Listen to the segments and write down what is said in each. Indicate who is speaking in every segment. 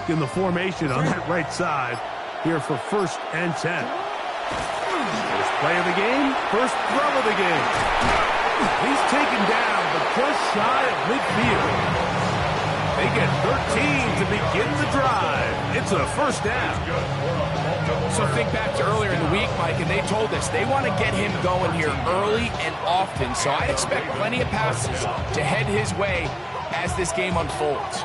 Speaker 1: look in the formation on that right side here for 1st and 10. First play of the game, first throw of the game. He's taken down, but just shy of midfield. They get 13 to begin the drive. It's a 1st down.
Speaker 2: So think back to earlier in the week, Mike, and they told us they want to get him going here early and often. So I expect plenty of passes to head his way as this game unfolds.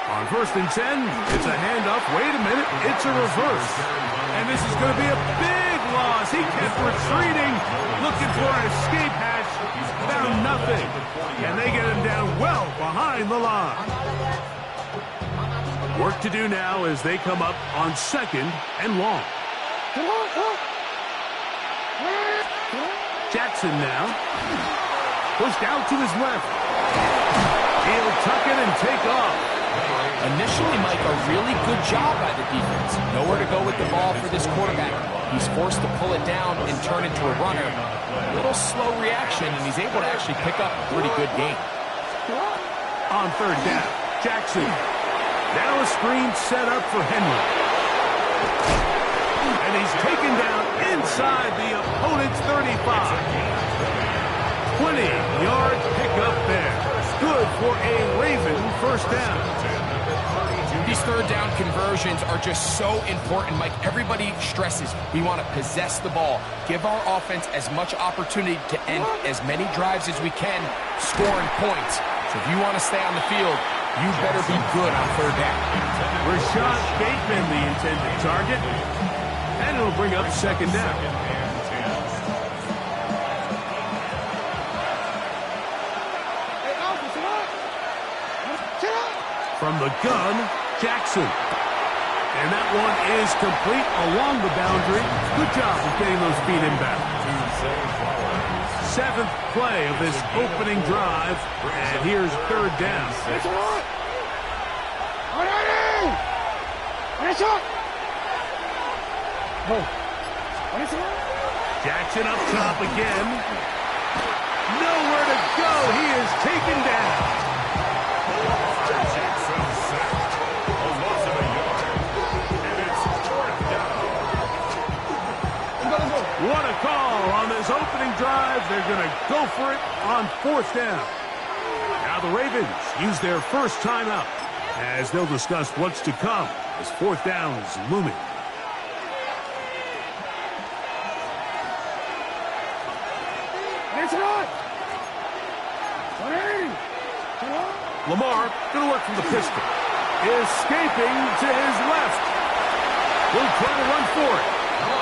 Speaker 1: On 1st and 10, it's a handoff. Wait a minute, it's a reverse. And this is going to be a big loss. He kept retreating, looking for an escape hatch. Found nothing. And they get him down well behind the line. Work to do now as they come up on 2nd and long. Jackson now. Pushed out to his left. He'll tuck it and take off.
Speaker 2: Initially, Mike, a really good job by the defense. Nowhere to go with the ball for this quarterback. He's forced to pull it down and turn into a runner. A little slow reaction, and he's able to actually pick up a pretty good game.
Speaker 1: On 3rd down, Jackson. Now a screen set up for Henry. And he's taken down inside the opponent's 35. 20-yard pickup there. Good for a Raven 1st down.
Speaker 2: These 3rd down conversions are just so important, Mike. Everybody stresses we want to possess the ball, give our offense as much opportunity to end as many drives as we can, scoring points. So if you want to stay on the field, you better be good on 3rd down.
Speaker 1: Rashad Bateman, the intended target, and it'll bring up 2nd down. From the gun, Jackson. And that one is complete along the boundary. Good job of getting those feet inbound. 7th play of this opening drive. And here's 3rd down. Jackson up top again. Nowhere to go. He is taken down. What a call on this opening drive. They're going to go for it on 4th down. Now the Ravens use their first timeout as they'll discuss what's to come as 4th down is looming. Lamar going to work from the pistol. Escaping to his left. He'll try to run for it.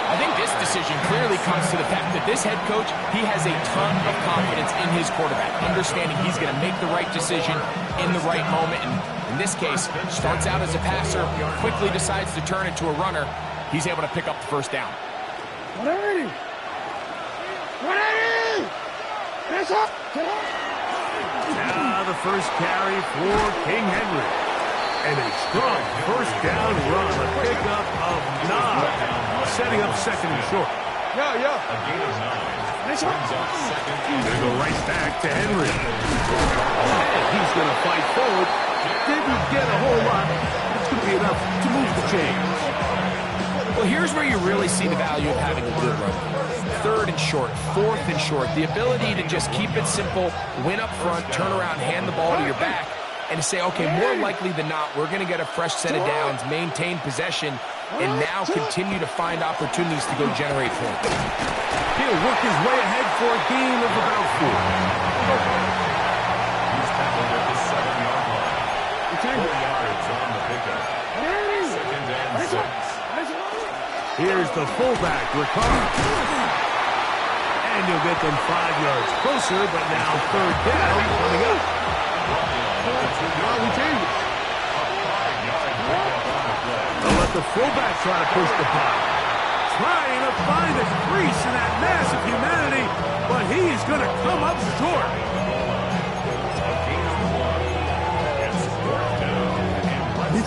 Speaker 2: I think this decision clearly comes to the fact that this head coach, he has a ton of confidence in his quarterback, understanding he's going to make the right decision in the right moment. And in this case, starts out as a passer, quickly decides to turn into a runner. He's able to pick up the 1st down.
Speaker 1: Now the first carry for King Henry. And a strong 1st down run, a pickup of 9, setting up 2nd and short. He's going to go right back to Henry. And he's going to fight forward. Didn't get a whole lot. It's going to be enough to move the chains.
Speaker 2: Well, here's where you really see the value of having a good run. 3rd and short, 4th and short. The ability to just keep it simple, win up front, turn around, hand the ball to your back, and to say, okay, more likely than not, we're going to get a fresh set of downs, maintain possession, and now continue to find opportunities to go generate points.
Speaker 1: He'll work his way ahead for a gain of about 4.
Speaker 3: He's tackled at the 7-yard line. 4 yards on the pickup. 2nd and 6.
Speaker 1: Here's the fullback, Ricard. And you'll get them 5 yards closer, but now 3rd down coming up. They'll let the fullback try to push the puck. Trying to find a crease in that mass of humanity, but he's going to come up short.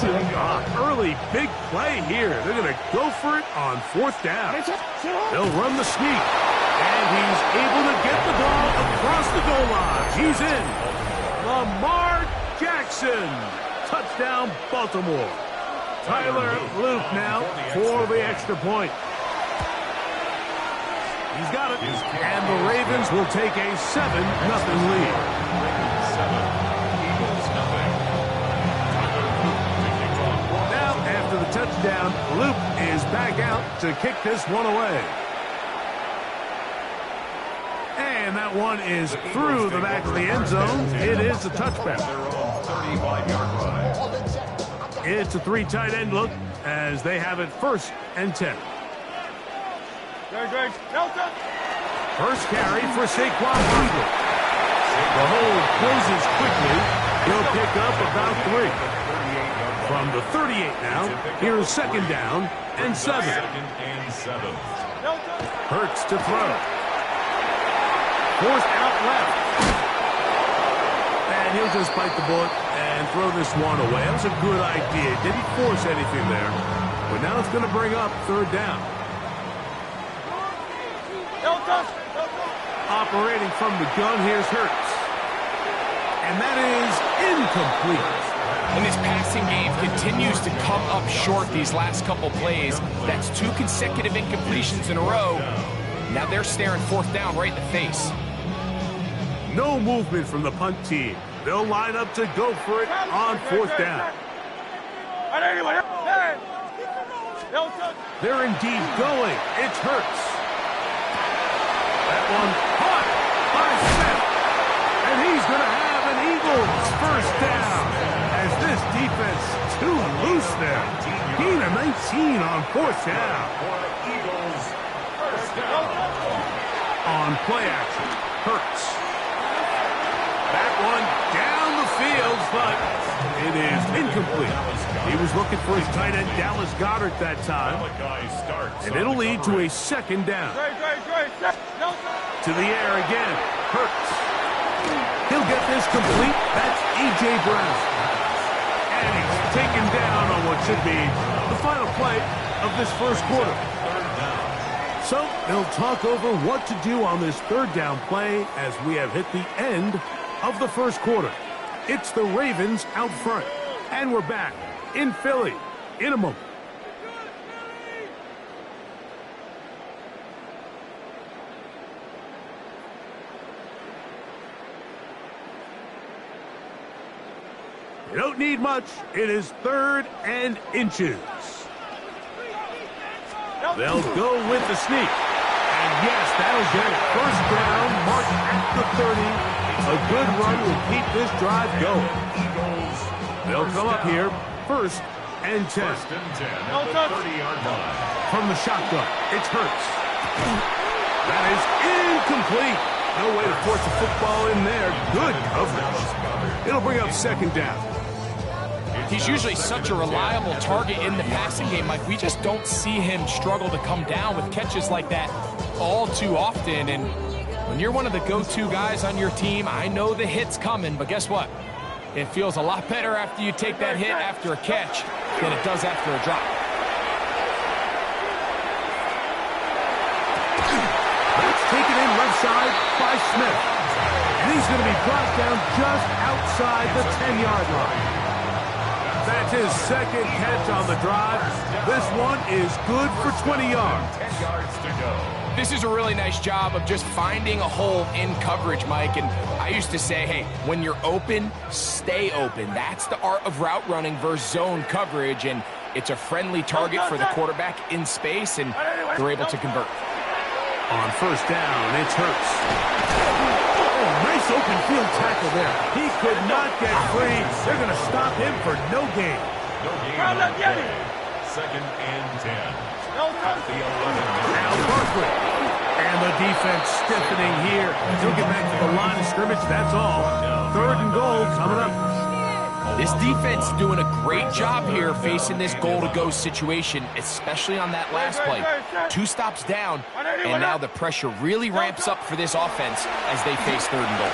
Speaker 1: Early big play here. They're going to go for it on 4th down. They'll run the sneak. And he's able to get the ball across the goal line. He's in. Lamar Jackson. Touchdown, Baltimore. Tyler Luke now for the extra point. He's got it. And the Ravens will take a 7-0 lead.
Speaker 3: 7, Eagles nothing.
Speaker 1: Now, after the touchdown, Luke is back out to kick this one away. And that one is through the back of the end zone. It is a touchback.
Speaker 3: Their own 35-yard line.
Speaker 1: It's a 3 tight end look as they have it 1st and 10. First carry for Saquon Barkley. The hole closes quickly. He'll pick up about 3. From the 38 now, here's 2nd down and 7.
Speaker 3: 2nd and 7.
Speaker 1: Hurts to throw. Forced out left. And he'll just bite the bullet and throw this one away. That was a good idea. Didn't force anything there. But now it's going to bring up 3rd down. Operating from the gun, here's Hurts. And that is incomplete.
Speaker 2: And this passing game continues to come up short these last couple plays. That's 2 consecutive incompletions in a row. Now they're staring 4th down right in the face.
Speaker 1: No movement from the punt team. They'll line up to go for it on 4th down. They're indeed going. It's Hurts. That one caught by Smith. And he's going to have an Eagles 1st down. As this defense too loose there. Gain of 19 on 4th down.
Speaker 3: Eagles 1st down.
Speaker 1: On play action, Hurts. That one down the field, but it is incomplete. He was looking for his tight end, Dallas Goedert, that time. And it'll lead to a 2nd down. To the air again, Hurts. He'll get this complete. That's A.J. Brown. And he's taken down on what should be the final play of this 1st quarter. So they'll talk over what to do on this 3rd down play as we have hit the end of the 1st quarter. It's the Ravens out front. And we're back in Philly in a moment. You don't need much. It is 3rd and inches. They'll go with the sneak. And yes, that'll get it. 1st down, marked at the 30. A good run will keep this drive going. They'll come up here, 1st and 10.
Speaker 3: 1st and 10 at the 30-yard line.
Speaker 1: From the shotgun, it's Hurts. That is incomplete. No way to force a football in there. Good coverage. It'll bring up 2nd down.
Speaker 2: He's usually such a reliable target in the passing game. Like, we just don't see him struggle to come down with catches like that all too often. And when you're one of the go-to guys on your team, I know the hit's coming, but guess what? It feels a lot better after you take that hit after a catch than it does after a drop.
Speaker 1: That's taken in left side by Smith. And he's going to be brought down just outside the 10-yard line. That's his 2nd catch on the drive. This one is good for 20 yards.
Speaker 3: 10 yards to go.
Speaker 2: This is a really nice job of just finding a hole in coverage, Mike. And I used to say, hey, when you're open, stay open. That's the art of route running versus zone coverage. And it's a friendly target for the quarterback in space, and they're able to convert.
Speaker 1: On 1st down, it's Hurts. Oh, nice open field tackle there. He could not get free. They're going to stop him for no gain.
Speaker 3: No gain on the play. 2nd and 10. At the 11.
Speaker 1: Now Barkley. And the defense stiffening here. He'll get back to the line of scrimmage, that's all. 3rd and goal coming up.
Speaker 2: This defense doing a great job here facing this goal-to-go situation, especially on that last play. 2 stops down, and now the pressure really ramps up for this offense as they face 3rd and goal.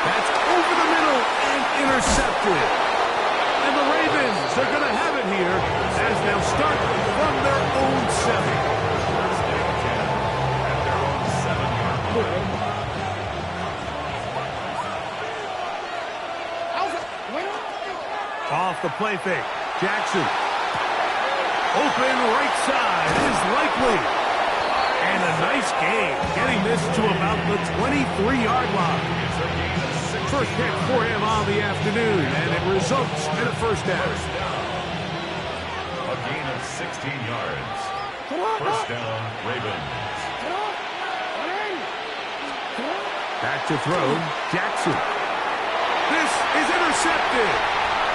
Speaker 1: That's over the middle and intercepted. And the Ravens are going to have it here as they'll start from their own 7.
Speaker 3: First and 10 at their own 7-yard line.
Speaker 1: Off the play fake. Jackson. Open right side is likely. And a nice gain, getting this to about the 23-yard line. First pick for him on the afternoon, and it results in a first down.
Speaker 3: A gain of 16 yards. First down, Ravens.
Speaker 1: Back to throw, Jackson. This is intercepted.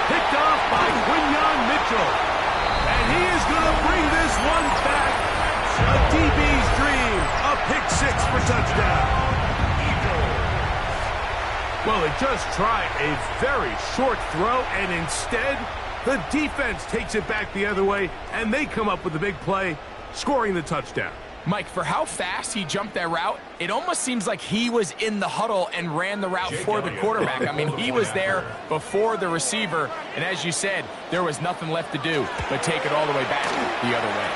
Speaker 1: Picked off by Quinyon Mitchell. And he is going to bring this one back. A DB's dream. A pick 6 for touchdown. Well, they just tried a very short throw, and instead, the defense takes it back the other way, and they come up with a big play, scoring the touchdown.
Speaker 2: Mike, for how fast he jumped that route, it almost seems like he was in the huddle and ran the route for the quarterback. I mean, he was there before the receiver, and as you said, there was nothing left to do but take it all the way back the other way.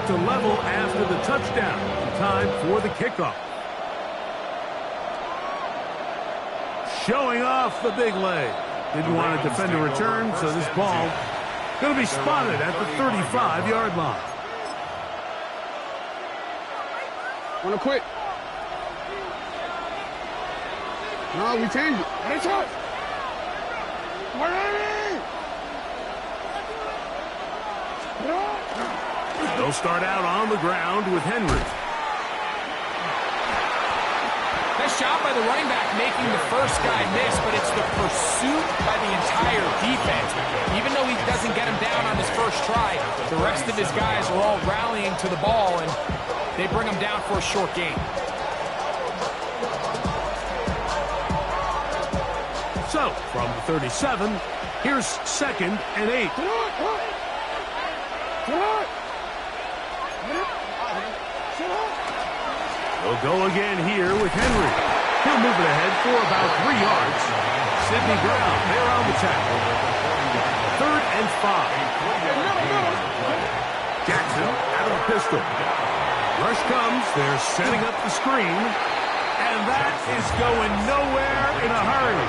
Speaker 1: To level after the touchdown. Time for the kickoff. Showing off the big leg. Didn't want to defend a return, so this ball going to be spotted at the 35-yard line.
Speaker 4: Want to quit? No, we changed it. It's up.
Speaker 1: They'll start out on the ground with Henry.
Speaker 2: Nice job by the running back making the first guy miss, but it's the pursuit by the entire defense. Even though he doesn't get him down on his first try, the rest of his guys are all rallying to the ball, and they bring him down for a short gain.
Speaker 1: So, from the 37, here's 2nd and 8. They'll go again here with Henry. He'll move it ahead for about 3 yards. Sidney Brown there on the tackle. 3rd and 5. Jackson out of the pistol. Rush comes. They're setting up the screen. And that is going nowhere in a hurry.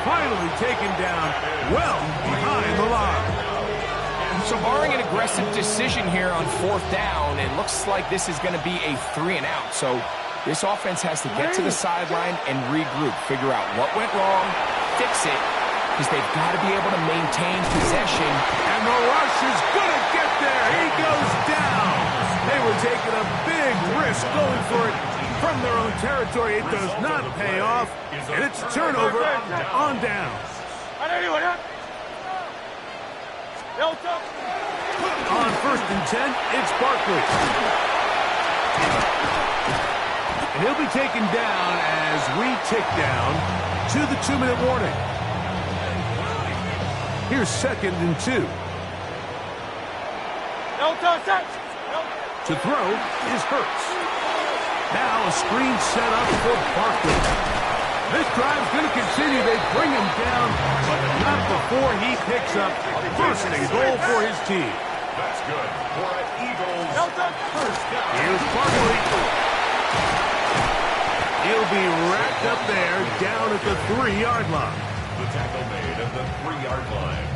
Speaker 1: Finally taken down well behind the line.
Speaker 2: So barring an aggressive decision here on 4th down, it looks like this is going to be a 3-and-out. So this offense has to get to the sideline and regroup, figure out what went wrong, fix it, because they've got to be able to maintain possession.
Speaker 1: And the rush is going to get there. He goes down. They were taking a big risk going for it from their own territory. It does not pay off, and it's a turnover on downs. On 1st and 10, it's Barkley. And he'll be taken down as we tick down to the 2-minute warning. Here's 2nd and 2. To throw is Hurts. Now a screen set up for Barkley. This drive's going to continue. They bring him down, but not before he picks up 1st and goal for his team.
Speaker 3: That's good for an Eagles first down.
Speaker 1: Here's Barkley. He'll be wrapped up there down at the 3-yard line.
Speaker 3: The tackle made at the 3-yard line.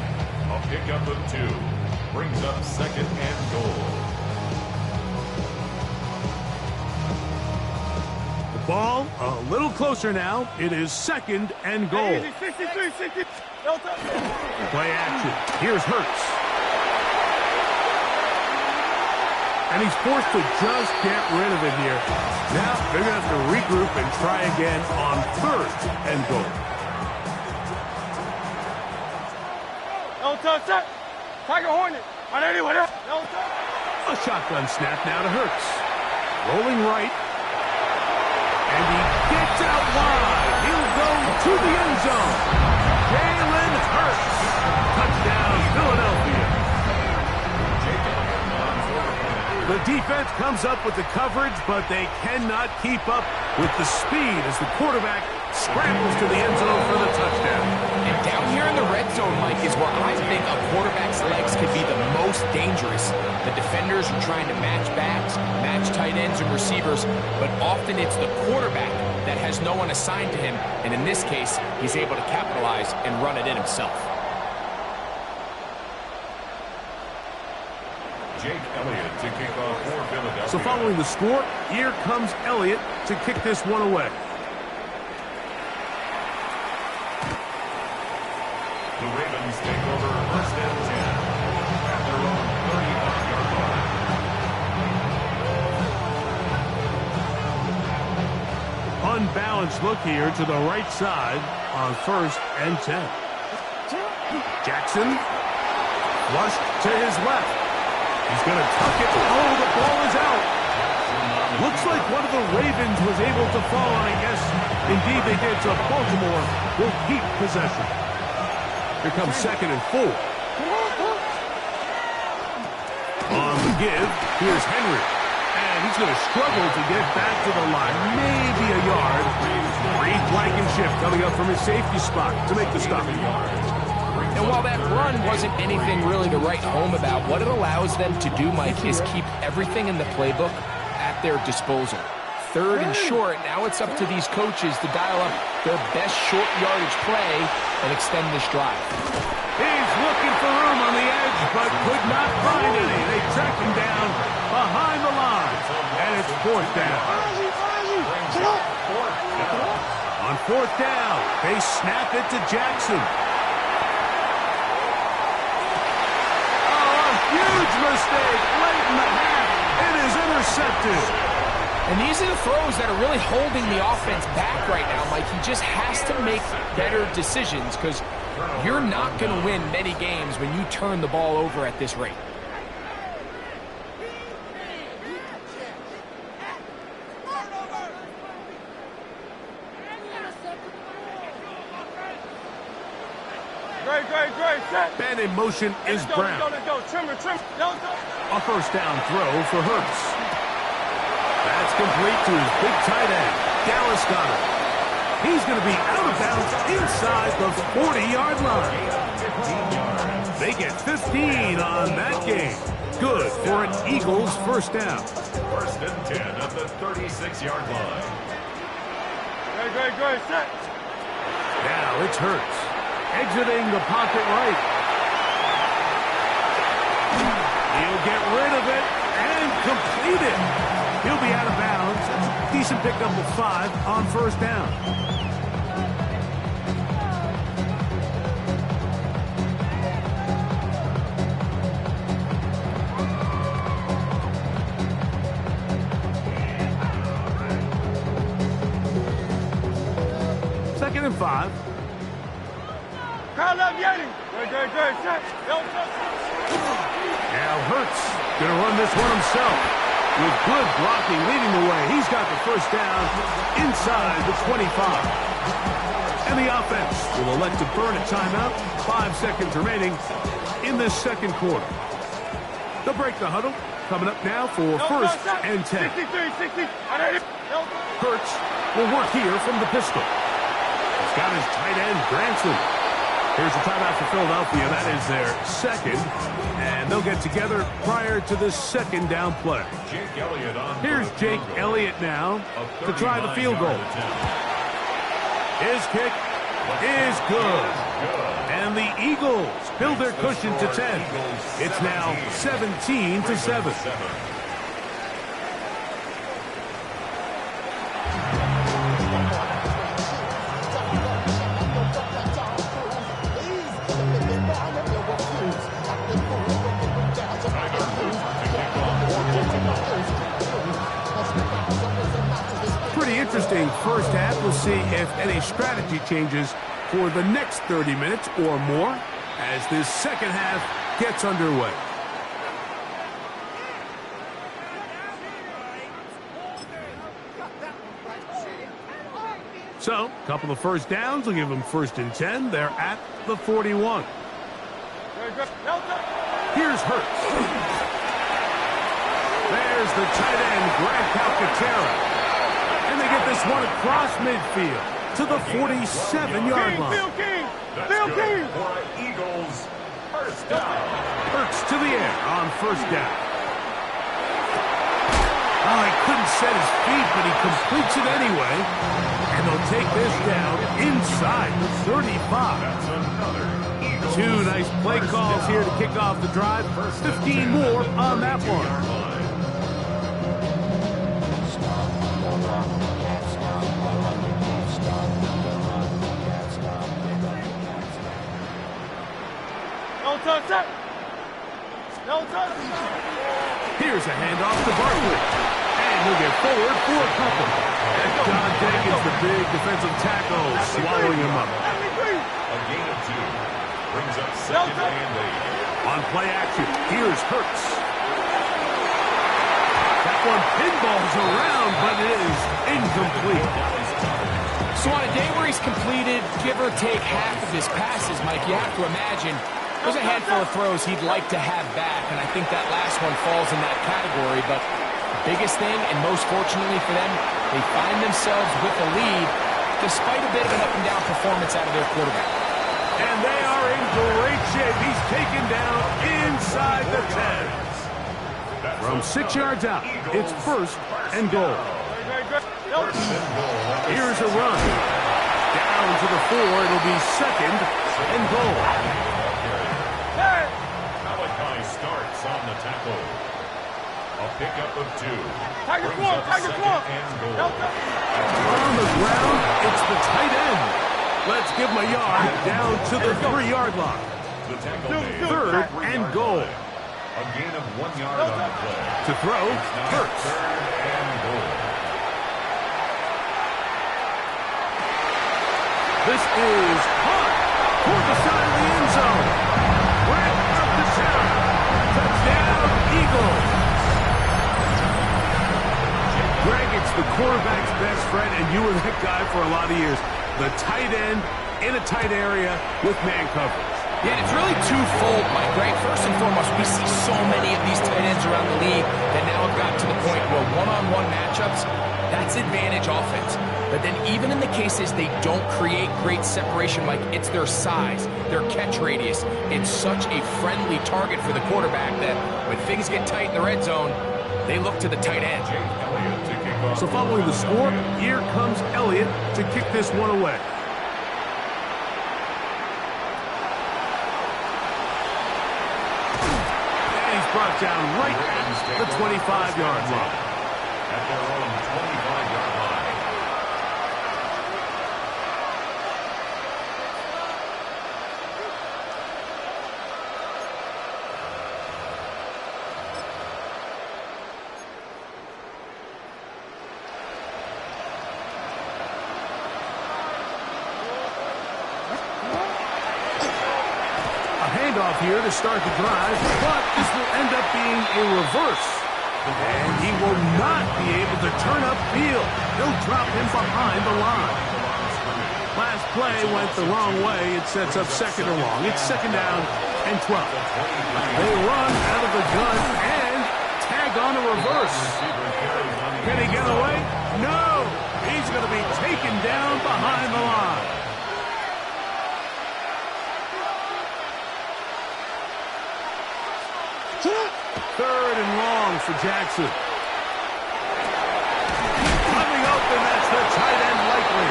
Speaker 3: A pickup of 2 brings up 2nd and goal.
Speaker 1: The ball a little closer now. It is 2nd and goal. Play action. Here's Hurts. And he's forced to just get rid of it here. Now they're going to have to regroup and try again on 3rd and goal. A shotgun snap now to Hurts. Rolling right. And he gets out wide. He'll go to the end zone. Jalen The defense comes up with the coverage, but they cannot keep up with the speed as the quarterback scrambles to the end zone for the touchdown.
Speaker 2: And down here in the red zone, Mike, is where I think a quarterback's legs could be the most dangerous. The defenders are trying to match backs, match tight ends and receivers, but often it's the quarterback that has no one assigned to him, and in this case, he's able to capitalize and run it in himself.
Speaker 3: Jake Elliott to kick off for Philadelphia.
Speaker 1: So following the score, here comes Elliott to kick this one away.
Speaker 3: The Ravens take over first and 10 at their own 35-yard line.
Speaker 1: Unbalanced look here to the right side on first and 10. Jackson flushed to his left. He's going to tuck it. Oh, the ball is out. Looks like one of the Ravens was able to fall, and I guess indeed they did. So Baltimore will keep possession. Here comes second and 4. On the give, here's Henry. And he's going to struggle to get back to the line. Maybe a yard. Reed Blankenship coming up from his safety spot to make the stop.
Speaker 2: And while that run wasn't anything really to write home about, what it allows them to do, Mike, is keep everything in the playbook at their disposal. Third and short, now it's up to these coaches to dial up their best short yardage play and extend this drive.
Speaker 1: He's looking for room on the edge, but could not find any. They track him down behind the line, and it's fourth down. On fourth down, they snap it to Jackson. Huge mistake late in the half. It is intercepted.
Speaker 2: And these are the throws that are really holding the offense back right now, Mike. He just has to make better decisions because you're not going to win many games when you turn the ball over at this rate.
Speaker 1: Man in motion is Brown. A first down throw for Hurts. That's complete to his big tight end, Dallas Goedert. He's going to be out of bounds inside the 40-yard line. They get 15 on that game. Good for an Eagles first down.
Speaker 3: First and 10 at the 36-yard line.
Speaker 1: Now it's Hurts. Exiting the pocket right. He'll get rid of it and complete it. He'll be out of bounds. Decent pickup of 5 on first down. Second and 5. Now Hurts going to run this one himself. With good blocking leading the way, he's got the first down inside the 25. And the offense will elect to burn a timeout. 5 seconds remaining in this second quarter. They'll break the huddle. Coming up now for first and 10. Hurts will work here from the pistol. He's got his tight end, Granson. Here's a timeout for Philadelphia. That is their second. And they'll get together prior to the second down play. Here's Jake Elliott now to try the field goal. His kick is good. And the Eagles build their cushion to 10. It's now 17-7. Pretty interesting first half. We'll see if any strategy changes for the next 30 minutes or more as this second half gets underway. So, a couple of first downs will give them first and 10. They're at the 41. Here's Hurts. They There's the tight end, Greg Calcaterra. And they get this one across midfield to the 47-yard line.
Speaker 3: That's good for an Eagles first down.
Speaker 1: Hurts to the air on first down. Oh, he couldn't set his feet, but he completes it anyway. And they'll take this down inside the 35.
Speaker 3: That's another Eagles.
Speaker 1: Two nice play calls here to kick off the drive. 15 more on that one. Here's a handoff to Barkley. And he'll get forward for a couple. And John Jenkins, the big defensive tackle, swallowing him up.
Speaker 3: A gain of 2. Brings up second and 8.
Speaker 1: On play action, here's Hurts. That one pinballs around, but it is incomplete.
Speaker 2: So on a day where he's completed, give or take half of his passes, Mike, you have to imagine there's a handful of throws he'd like to have back, and I think that last one falls in that category. But the biggest thing, and most fortunately for them, they find themselves with a lead despite a bit of an up-and-down performance out of their quarterback.
Speaker 1: And they are in great shape. He's taken down inside the 10. From 6 yards out, it's first and goal. Here's a run. Down to the 4. It'll be second and goal.
Speaker 3: Malachi starts on the tackle. A pickup of 2.
Speaker 4: Tiger
Speaker 3: Brings
Speaker 4: claw,
Speaker 3: up
Speaker 4: Tiger
Speaker 3: second
Speaker 4: claw.
Speaker 3: and goal.
Speaker 1: On the ground, it's the tight end. Let's give him a yard down to the 3-yard line.
Speaker 3: The tackle made.
Speaker 1: Third and goal.
Speaker 3: A gain of 1 yard on the play.
Speaker 1: To throw,
Speaker 3: Now
Speaker 1: Hurts.
Speaker 3: third and goal.
Speaker 1: This is hot toward the side of the end zone. Right up the center. Touchdown, Eagles. Greg, it's the quarterback's best friend, and you were that guy for a lot of years. The tight end in a tight area with man coverage.
Speaker 2: Yeah, and it's really twofold, Mike, right? First and foremost, we see so many of these tight ends around the league that now have gotten to the point where one-on-one matchups, that's advantage offense. But then even in the cases they don't create great separation, Mike, it's their size, their catch radius. It's such a friendly target for the quarterback that when things get tight in the red zone, they look to the tight end.
Speaker 3: Elliott to kick off.
Speaker 1: So following the score, here comes Elliott to kick this one away. And he's brought down right at the 25-yard line.
Speaker 3: At their own 25-yard line.
Speaker 1: Handoff here to start the drive, but this will end up being a reverse. And he will not be able to turn upfield. They'll drop him behind the line. Last play went the wrong way. It sets up second and long. It's second down and 12. They run out of the gun and tag on a reverse. Can he get away? No! He's going to be taken down behind the line. Third and long for Jackson. Coming open, that's the tight end likely.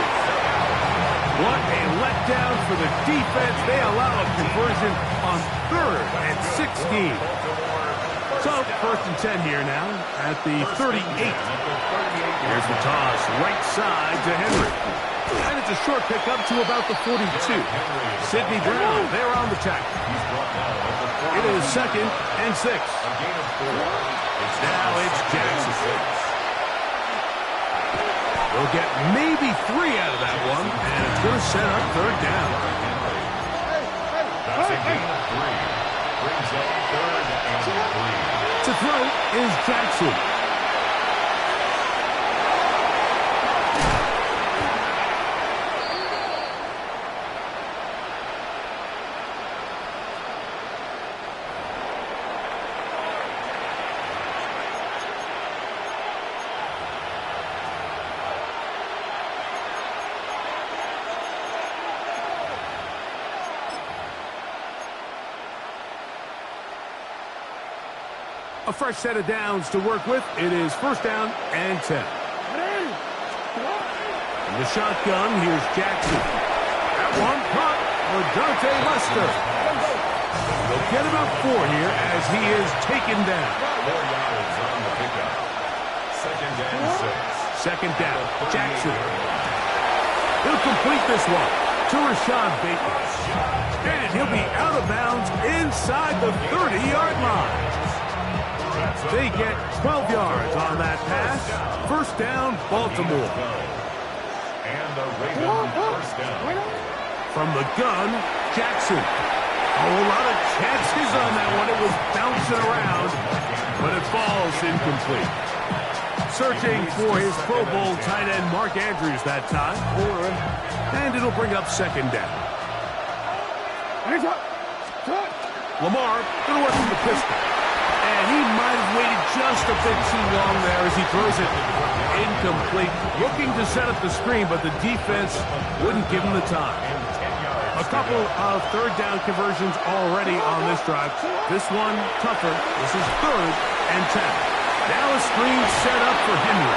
Speaker 1: What a letdown for the defense. They allow a conversion on third and 16. So first and 10 here now at the 38. Here's the toss, right side to Henry. And it's a short pickup to about the 42. Sidney Brown, they're on the tackle. It is second and 6. Now it's Jackson. We'll get maybe 3 out of that one, and it's going to set up third down.
Speaker 3: That's a gain of 3. Brings up third and 3.
Speaker 1: To throw is Jackson. A fresh set of downs to work with. It is first down and 10. In the shotgun, here's Jackson. That one caught for Dante Lester. They'll get about 4 here as he is taken down.
Speaker 3: 4 yards on the pickup. Second and 6.
Speaker 1: Second down, Jackson. He'll complete this one to Rashad Bateman. And he'll be out of bounds inside the 30-yard line. They get 12 yards on that pass. First down, Baltimore.
Speaker 3: And the Ravens first down.
Speaker 1: From the gun, Jackson. A whole lot of chances on that one. It was bouncing around, but it falls incomplete. Searching for his Pro Bowl tight end, Mark Andrews, that time. And it'll bring up second down. Lamar going to work from the pistol. And he might have waited just a bit too long there as he throws it incomplete. Looking to set up the screen, but the defense wouldn't give him the time. A couple of third down conversions already on this drive. This one tougher. This is third and 10. Now a screen set up for Henry.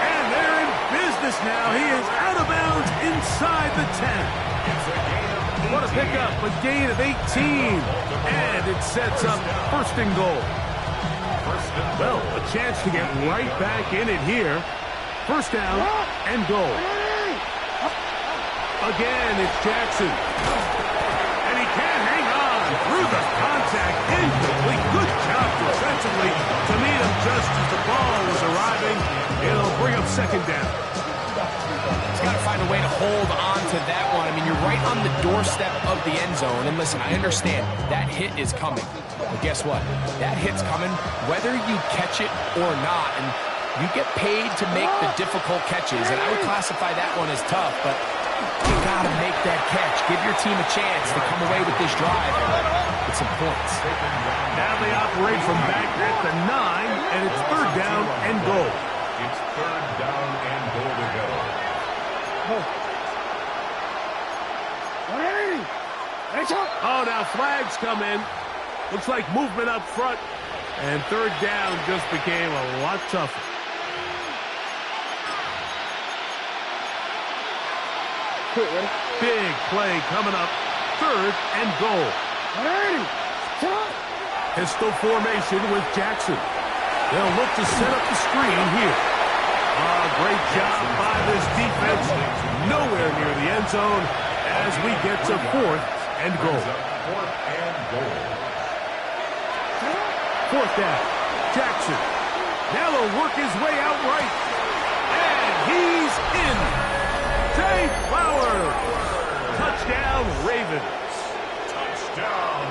Speaker 1: And they're in business now. He is out of bounds inside the 10. What a pickup, a gain of 18. And it sets up first and goal. Well, a chance to get right back in it here. First down and goal. Again, it's Jackson. And he can't hang on through the contact. Incomplete. Good job defensively to meet him just as the ball was arriving. It'll bring up second down.
Speaker 2: He's got to find a way to hold on to that one. I mean, you're right on the doorstep of the end zone. And listen, I understand that hit is coming. But guess what? That hit's coming whether you catch it or not. And you get paid to make the difficult catches. And I would classify that one as tough, but you got to make that catch. Give your team a chance to come away with this drive with some points.
Speaker 1: Now they operate from back at the 9, and it's third down and goal.
Speaker 3: It's third down and goal to go.
Speaker 1: Oh, now flags come in. Looks like movement up front. And third down just became a lot tougher. Big play coming up. Third and goal. Pistol formation with Jackson. They'll look to set up the screen here. Great job by this defense. Nowhere near the end zone as we get to fourth and goal. Fourth down. Jackson. Now he'll work his way out right. And he's in. Zay Flowers. Touchdown, Ravens.
Speaker 3: Touchdown,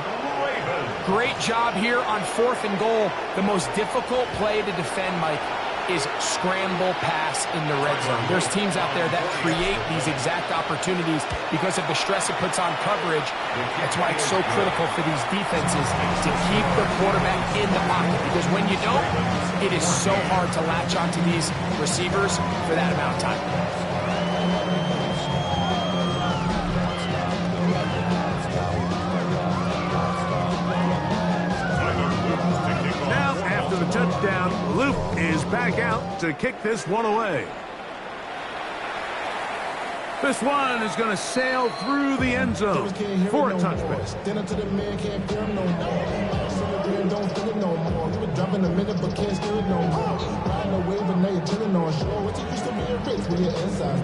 Speaker 3: Ravens.
Speaker 2: Great job here on fourth and goal. The most difficult play to defend, Mike, is scramble pass in the red zone. There's teams out there that create these exact opportunities because of the stress it puts on coverage. That's why it's so critical for these defenses to keep the quarterback in the pocket, because when you don't, it is so hard to latch onto these receivers for that amount of time.
Speaker 1: Touchdown. Luke is back out to kick this one away. This one is going to sail through the end zone for a touchback.
Speaker 5: Stand up to the man, can't fear him no more. Celebrating, don't feel it no more. You would jump in a minute, but can't steer it no more. Riding a wave, but now you're chilling on shore. What you used to be a rich with your insides.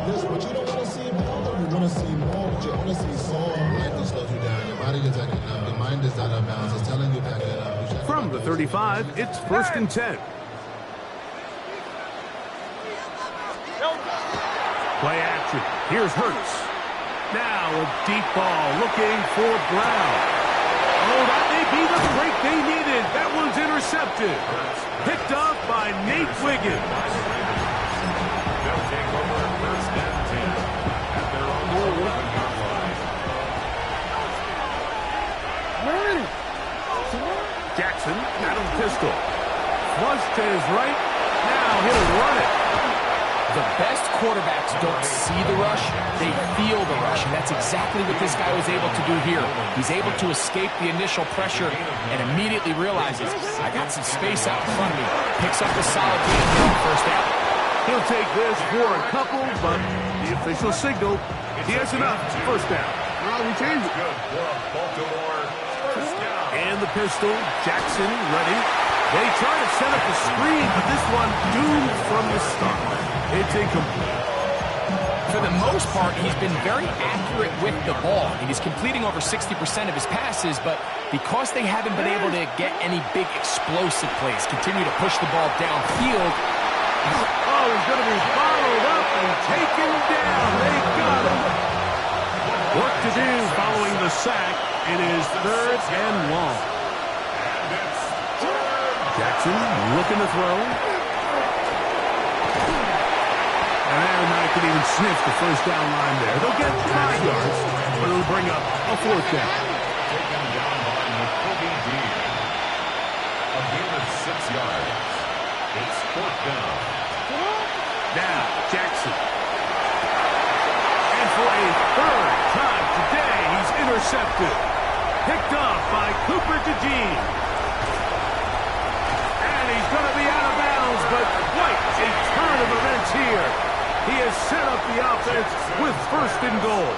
Speaker 5: This, but you don't want to see more. You want to see more, but you only see small. Life slows you down. Your body is acting up. Your mind is out of bounds. It's telling you back it up.
Speaker 1: From the 35, it's first and 10. Play action. Here's Hurts. Now a deep ball looking for Brown. Oh, that may be the break they needed. That one's intercepted. Picked up by Nate Wiggins.
Speaker 3: They'll take over first and 10 at their own 11-yard line.
Speaker 1: Jackson, got him pistol. Flush to his right. Now he'll run it.
Speaker 2: The best quarterbacks don't see the rush, they feel the rush, and that's exactly what this guy was able to do here. He's able to escape the initial pressure and immediately realizes, I got some space out in front of me. Picks up a solid gain here on first down.
Speaker 1: He'll take this for a couple, but the official signal, he has enough. First down.
Speaker 4: We changed it.
Speaker 3: Good work, Baltimore. First down.
Speaker 1: And the pistol, Jackson ready. They try to set up the screen, but this one doomed from the start. It's incomplete.
Speaker 2: For the most part, he's been very accurate with the ball. And he's completing over 60% of his passes, but because they haven't been able to get any big explosive plays, continue to push the ball downfield.
Speaker 1: Oh, he's going to be followed up and taken down. They got him. Work to do following the sack. It is 3rd and long. Jackson looking to throw. And they're not going to even sniff the first down line there. They'll get 5 yards, but it'll bring up a 4th down.
Speaker 3: Taken down by Kobe D. A gain of 6 yards. It's 4th down.
Speaker 1: Now, Jackson. And for a 3rd time today, he's intercepted. Picked off by Cooper DeJean. And he's going to be out of bounds, but quite a turn of events here. He has set up the offense with 1st and goal.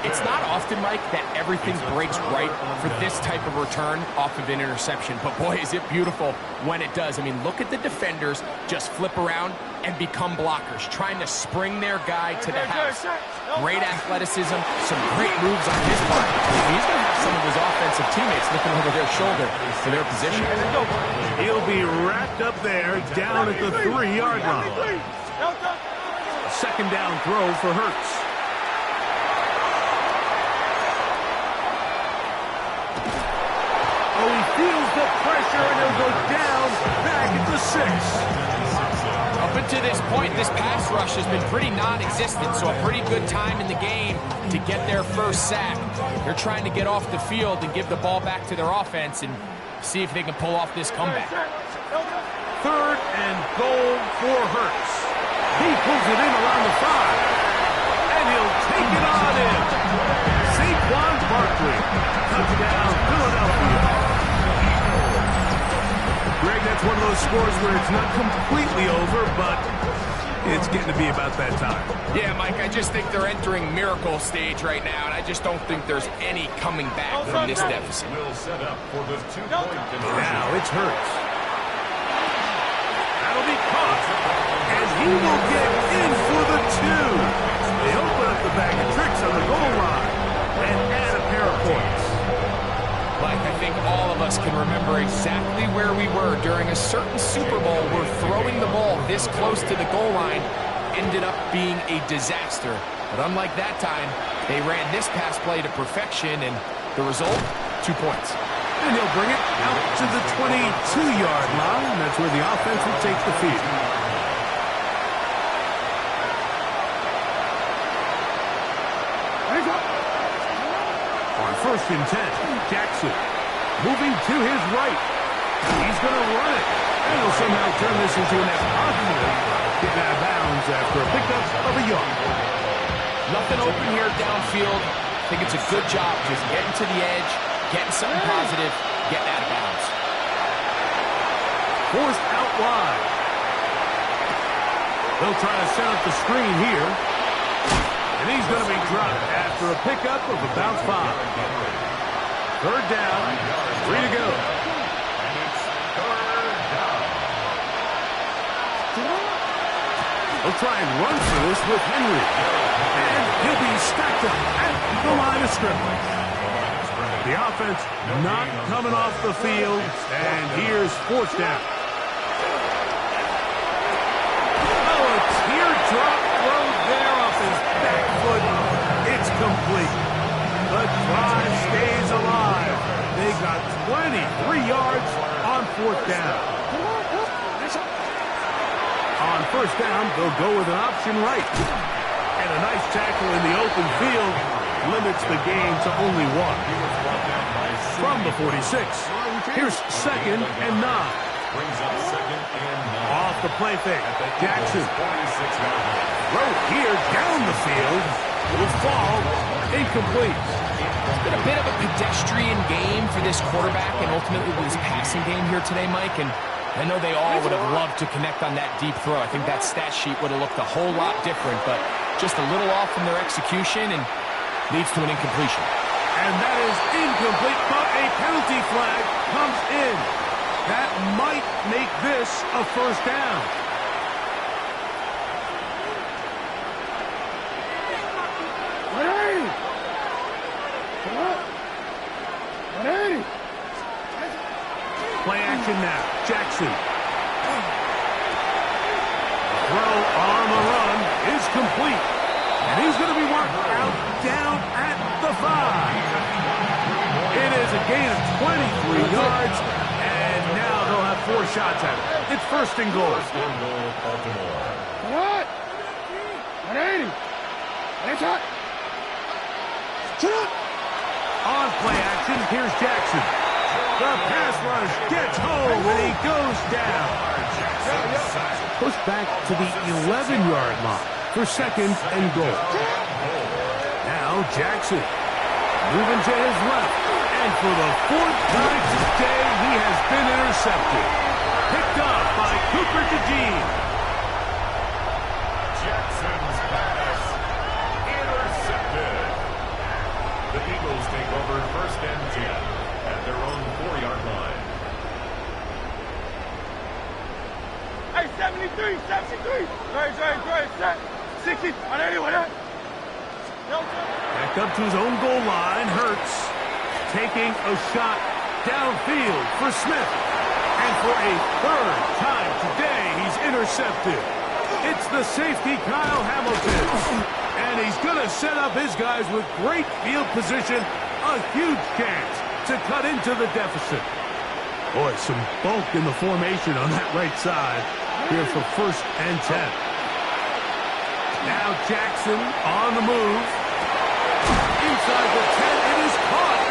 Speaker 2: It's not often, Mike, that everything breaks right for this type of return off of an interception. But, boy, is it beautiful when it does. I mean, look at the defenders just flip around and become blockers, trying to spring their guy to the house. Great athleticism, some great moves on his part. He's going to have some of his offensive teammates looking over their shoulder for their position.
Speaker 1: He'll be wrapped up there down at the 3-yard line. 2nd down throw for Hurts. Oh, he feels the pressure, and he'll go down back at the 6.
Speaker 2: Up until this point, this pass rush has been pretty non-existent, so a pretty good time in the game to get their first sack. They're trying to get off the field and give the ball back to their offense and see if they can pull off this comeback.
Speaker 1: 3rd and goal for Hurts. He pulls it in around the 5, and he'll take it on in. Saquon Barkley, touchdown, Philadelphia. Greg, that's one of those scores where it's not completely over, but it's getting to be about that time.
Speaker 2: Yeah, Mike, I just think they're entering miracle stage right now, and I just don't think there's any coming back from this deficit.
Speaker 3: Will set up for the 2-point conversion.
Speaker 1: Now it's Hurts. That'll be caught, and he will get in for the 2. They open up the bag of tricks on the goal line and add a pair of points.
Speaker 2: Mike, I think all of us can remember exactly where we were during a certain Super Bowl where throwing the ball this close to the goal line ended up being a disaster. But unlike that time, they ran this pass play to perfection, and the result, 2 points.
Speaker 1: And he'll bring it out to the 22-yard line. That's where the offense will take the field. On 1st and 10, Jackson moving to his right. He's going to run it. And he'll somehow turn this into an positive. Getting out of bounds after a pickup of a yard.
Speaker 2: Nothing open here downfield. I think it's a good job just getting to the edge, getting something positive, getting out of bounds.
Speaker 1: Forced out wide. They'll try to set up the screen here. And he's going to be dropped after a pickup of about 5. 3rd down, 3 to go.
Speaker 3: And it's 3rd down.
Speaker 1: They'll try and run for this with Henry. And he'll be stacked up at the line of scrimmage. The offense not coming off the field. And here's 4th down. Oh, a teardrop throw there off his back foot. It's complete. The drive stays alive. They got 23 yards on 4th down. On 1st down, they'll go with an option right. And a nice tackle in the open field limits the game to only 1. From the 46, here's 2nd and 9.
Speaker 3: Brings up 2nd and 9.
Speaker 1: Off the play fake. Jackson.
Speaker 3: 46-yard line.
Speaker 1: Throw here down the field. Will fall. Incomplete.
Speaker 2: It's been a bit of a pedestrian game for this quarterback and ultimately this passing game here today, Mike. And I know they all would have loved to connect on that deep throw. I think that stat sheet would have looked a whole lot different, but just a little off from their execution and leads to an incompletion.
Speaker 1: And that is incomplete, but a penalty flag comes in. That might make this a first down. Play action now. Jackson. Throw on the run is complete. And he's going to be marked out down at the 5. It is a gain of 23 yards, and now they'll have 4 shots at it. It's 1st and goal.
Speaker 3: Baltimore.
Speaker 4: What? 180. That's hot.
Speaker 1: On play action, here's Jackson. The pass rush gets home, and he goes down. Pushed back to the 11-yard line for 2nd and goal. Now Jackson moving to his left. And for the 4th time today, he has been intercepted. Picked up by Cooper DeJean.
Speaker 3: Jackson's pass intercepted. The Eagles take over 1st and 10 at their own 4-yard line.
Speaker 4: Hey, 73, 73. Right, set. 60, 180,
Speaker 1: Back up to his own goal line. Hurts taking a shot downfield for Smith. And for a 3rd time today, he's intercepted. It's the safety, Kyle Hamilton. And he's going to set up his guys with great field position. A huge chance to cut into the deficit. Boy, some bulk in the formation on that right side here for 1st and 10. Now Jackson on the move. Inside the 10, it is caught.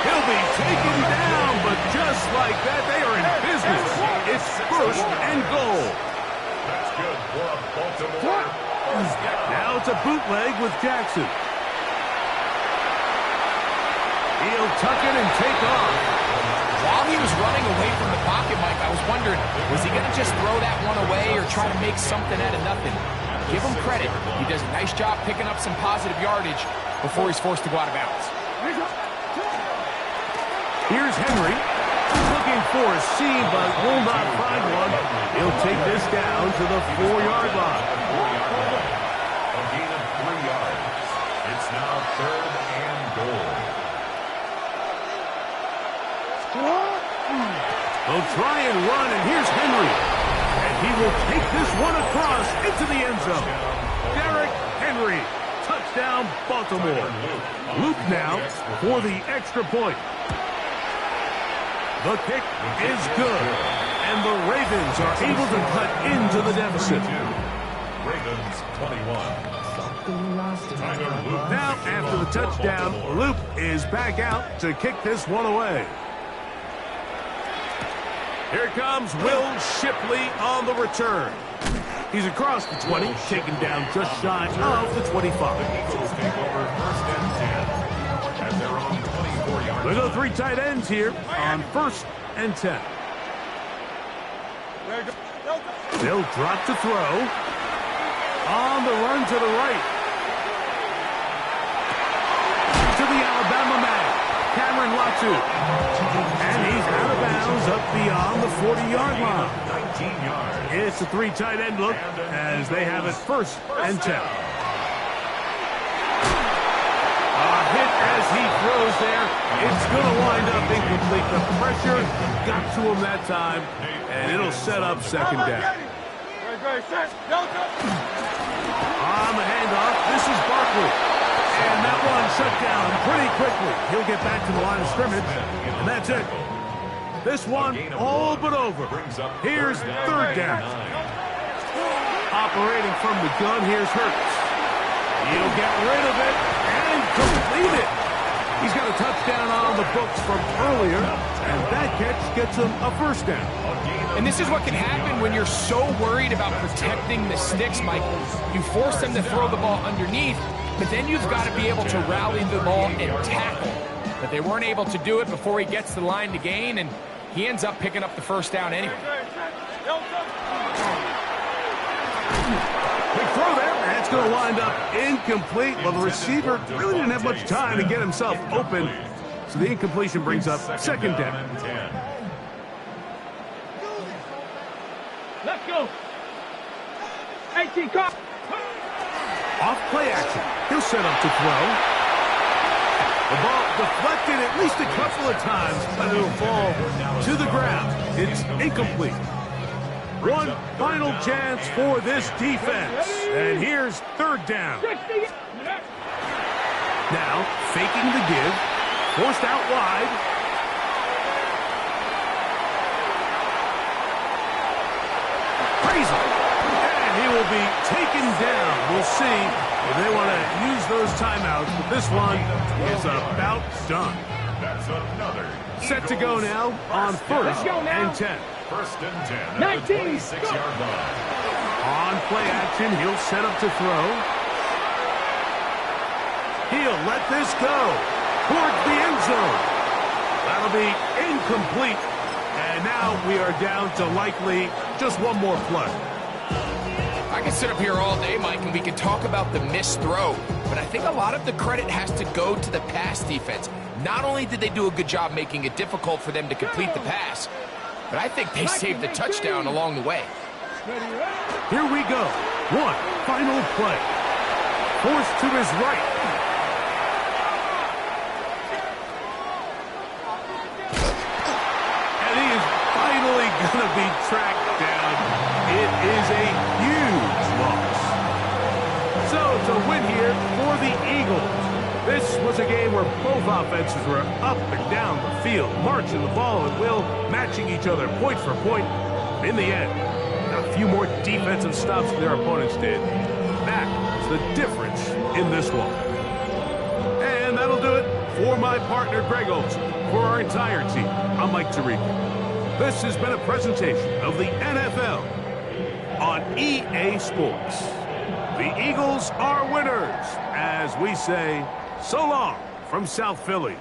Speaker 1: He'll be taken down, but just like that, they are in business. It's 1st and goal.
Speaker 3: That's good for a Baltimore.
Speaker 1: Now it's a bootleg with Jackson. He'll tuck it and take off.
Speaker 2: While he was running away from the pocket, Mike, I was wondering, was he going to just throw that one away or try to make something out of nothing? Give him credit. He does a nice job picking up some positive yardage before he's forced to go out of bounds.
Speaker 1: Here's Henry. Looking for a seam, but will not find one. He'll take this down to the 4-yard line.
Speaker 3: A gain of 3 yards. It's now 3rd and goal.
Speaker 1: They'll try and run, and here's Henry. And he will take this one across into the end zone. Derrick Henry. Touchdown, Baltimore. Luke now for the extra point. The kick is good, and the Ravens are able to cut into the deficit.
Speaker 3: Ravens 21.
Speaker 1: Now, after the touchdown, Luke is back out to kick this one away. Here comes Will Shipley on the return. He's across the 20, taken down just shy of the 25.
Speaker 3: Eagles take over 1st and 10 at their own 24-yard line.
Speaker 1: There's no 3 tight ends here on 1st and 10. They'll drop to throw. On the run to the right. To the Alabama man, Cameron Latu. And he's out of bounds up beyond the 40-yard line.
Speaker 3: 19 yards.
Speaker 1: It's a 3 tight end look as they have it 1st and 10. Hit as he throws there. It's going to wind up incomplete. The pressure got to him that time, and it'll set up 2nd down. On the handoff, this is Barkley. And that one shut down pretty quickly. He'll get back to the line of scrimmage, and that's it. This one all but over. Here's 3rd down. Operating from the gun, here's Hurts. He'll get rid of it and complete it. He's got a touchdown on the books from earlier, And that catch gets him a first down.
Speaker 2: And this is what can happen when you're so worried about protecting the sticks, Mike. You force them to throw the ball underneath, but then you've got to be able to rally the ball and tackle. But they weren't able to do it before he gets to the line to gain, and he ends up picking up the first down anyway.
Speaker 1: Big throw there. That's going to wind up incomplete. Well, the receiver really didn't have much time to get himself open. So the incompletion brings up second down.
Speaker 4: Let's go. 18 car.
Speaker 1: Off play action. He'll set up to throw. The ball deflected at least a couple of times, but it'll fall to the ground. It's incomplete. One final chance for this defense. And here's third down. Now, faking the give. Forced out wide. Crazy. And he will be taken down. We'll see if they want to use those timeouts, but this one is about done.
Speaker 3: That's another.
Speaker 1: Set to go now on first and 10.
Speaker 3: First and 10 at
Speaker 4: 19.
Speaker 3: the 26-yard line.
Speaker 1: On play action, he'll set up to throw. He'll let this go towards the end zone. That'll be incomplete. And now we are down to likely just one more play.
Speaker 2: I can sit up here all day, Mike, and we can talk about the missed throw, but I think a lot of the credit has to go to the pass defense. Not only did they do a good job making it difficult for them to complete the pass, but I think they saved the touchdown along the way.
Speaker 1: Here we go. One final play. Forced to his right. And he is finally going to be tracked down. It is a huge loss. So it's a win here for the Eagles. This was a game where both offenses were up and down the field, marching the ball at will, matching each other point for point. In the end, a few more defensive stops than their opponents did. That was the difference in this one. And that'll do it for my partner, Greg Olson. For our entire team, I'm Mike Tirico. This has been a presentation of the NFL on EA Sports. The Eagles are winners, as we say, so long from South Philly.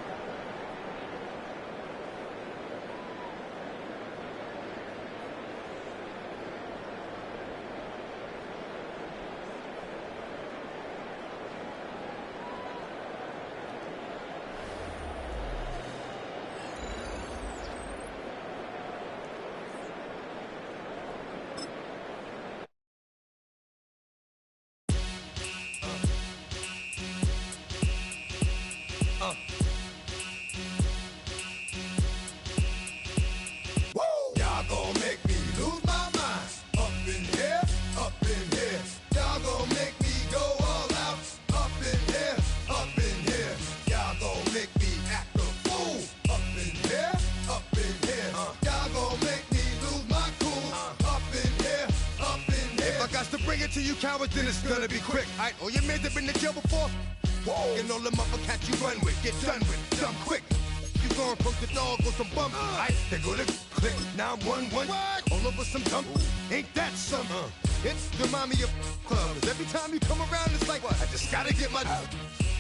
Speaker 6: To you cowards, then it's gonna be quick. Alright, all your men have been to jail before? Whoa. And all the motherfuckers you run with, get done with, dumb quick. You gon' approach the dog with some bump. Alright, they go to click, 911. All over some dump. Ain't that something? It's the mommy of clubs. Every time you come around, it's like, I just gotta get my.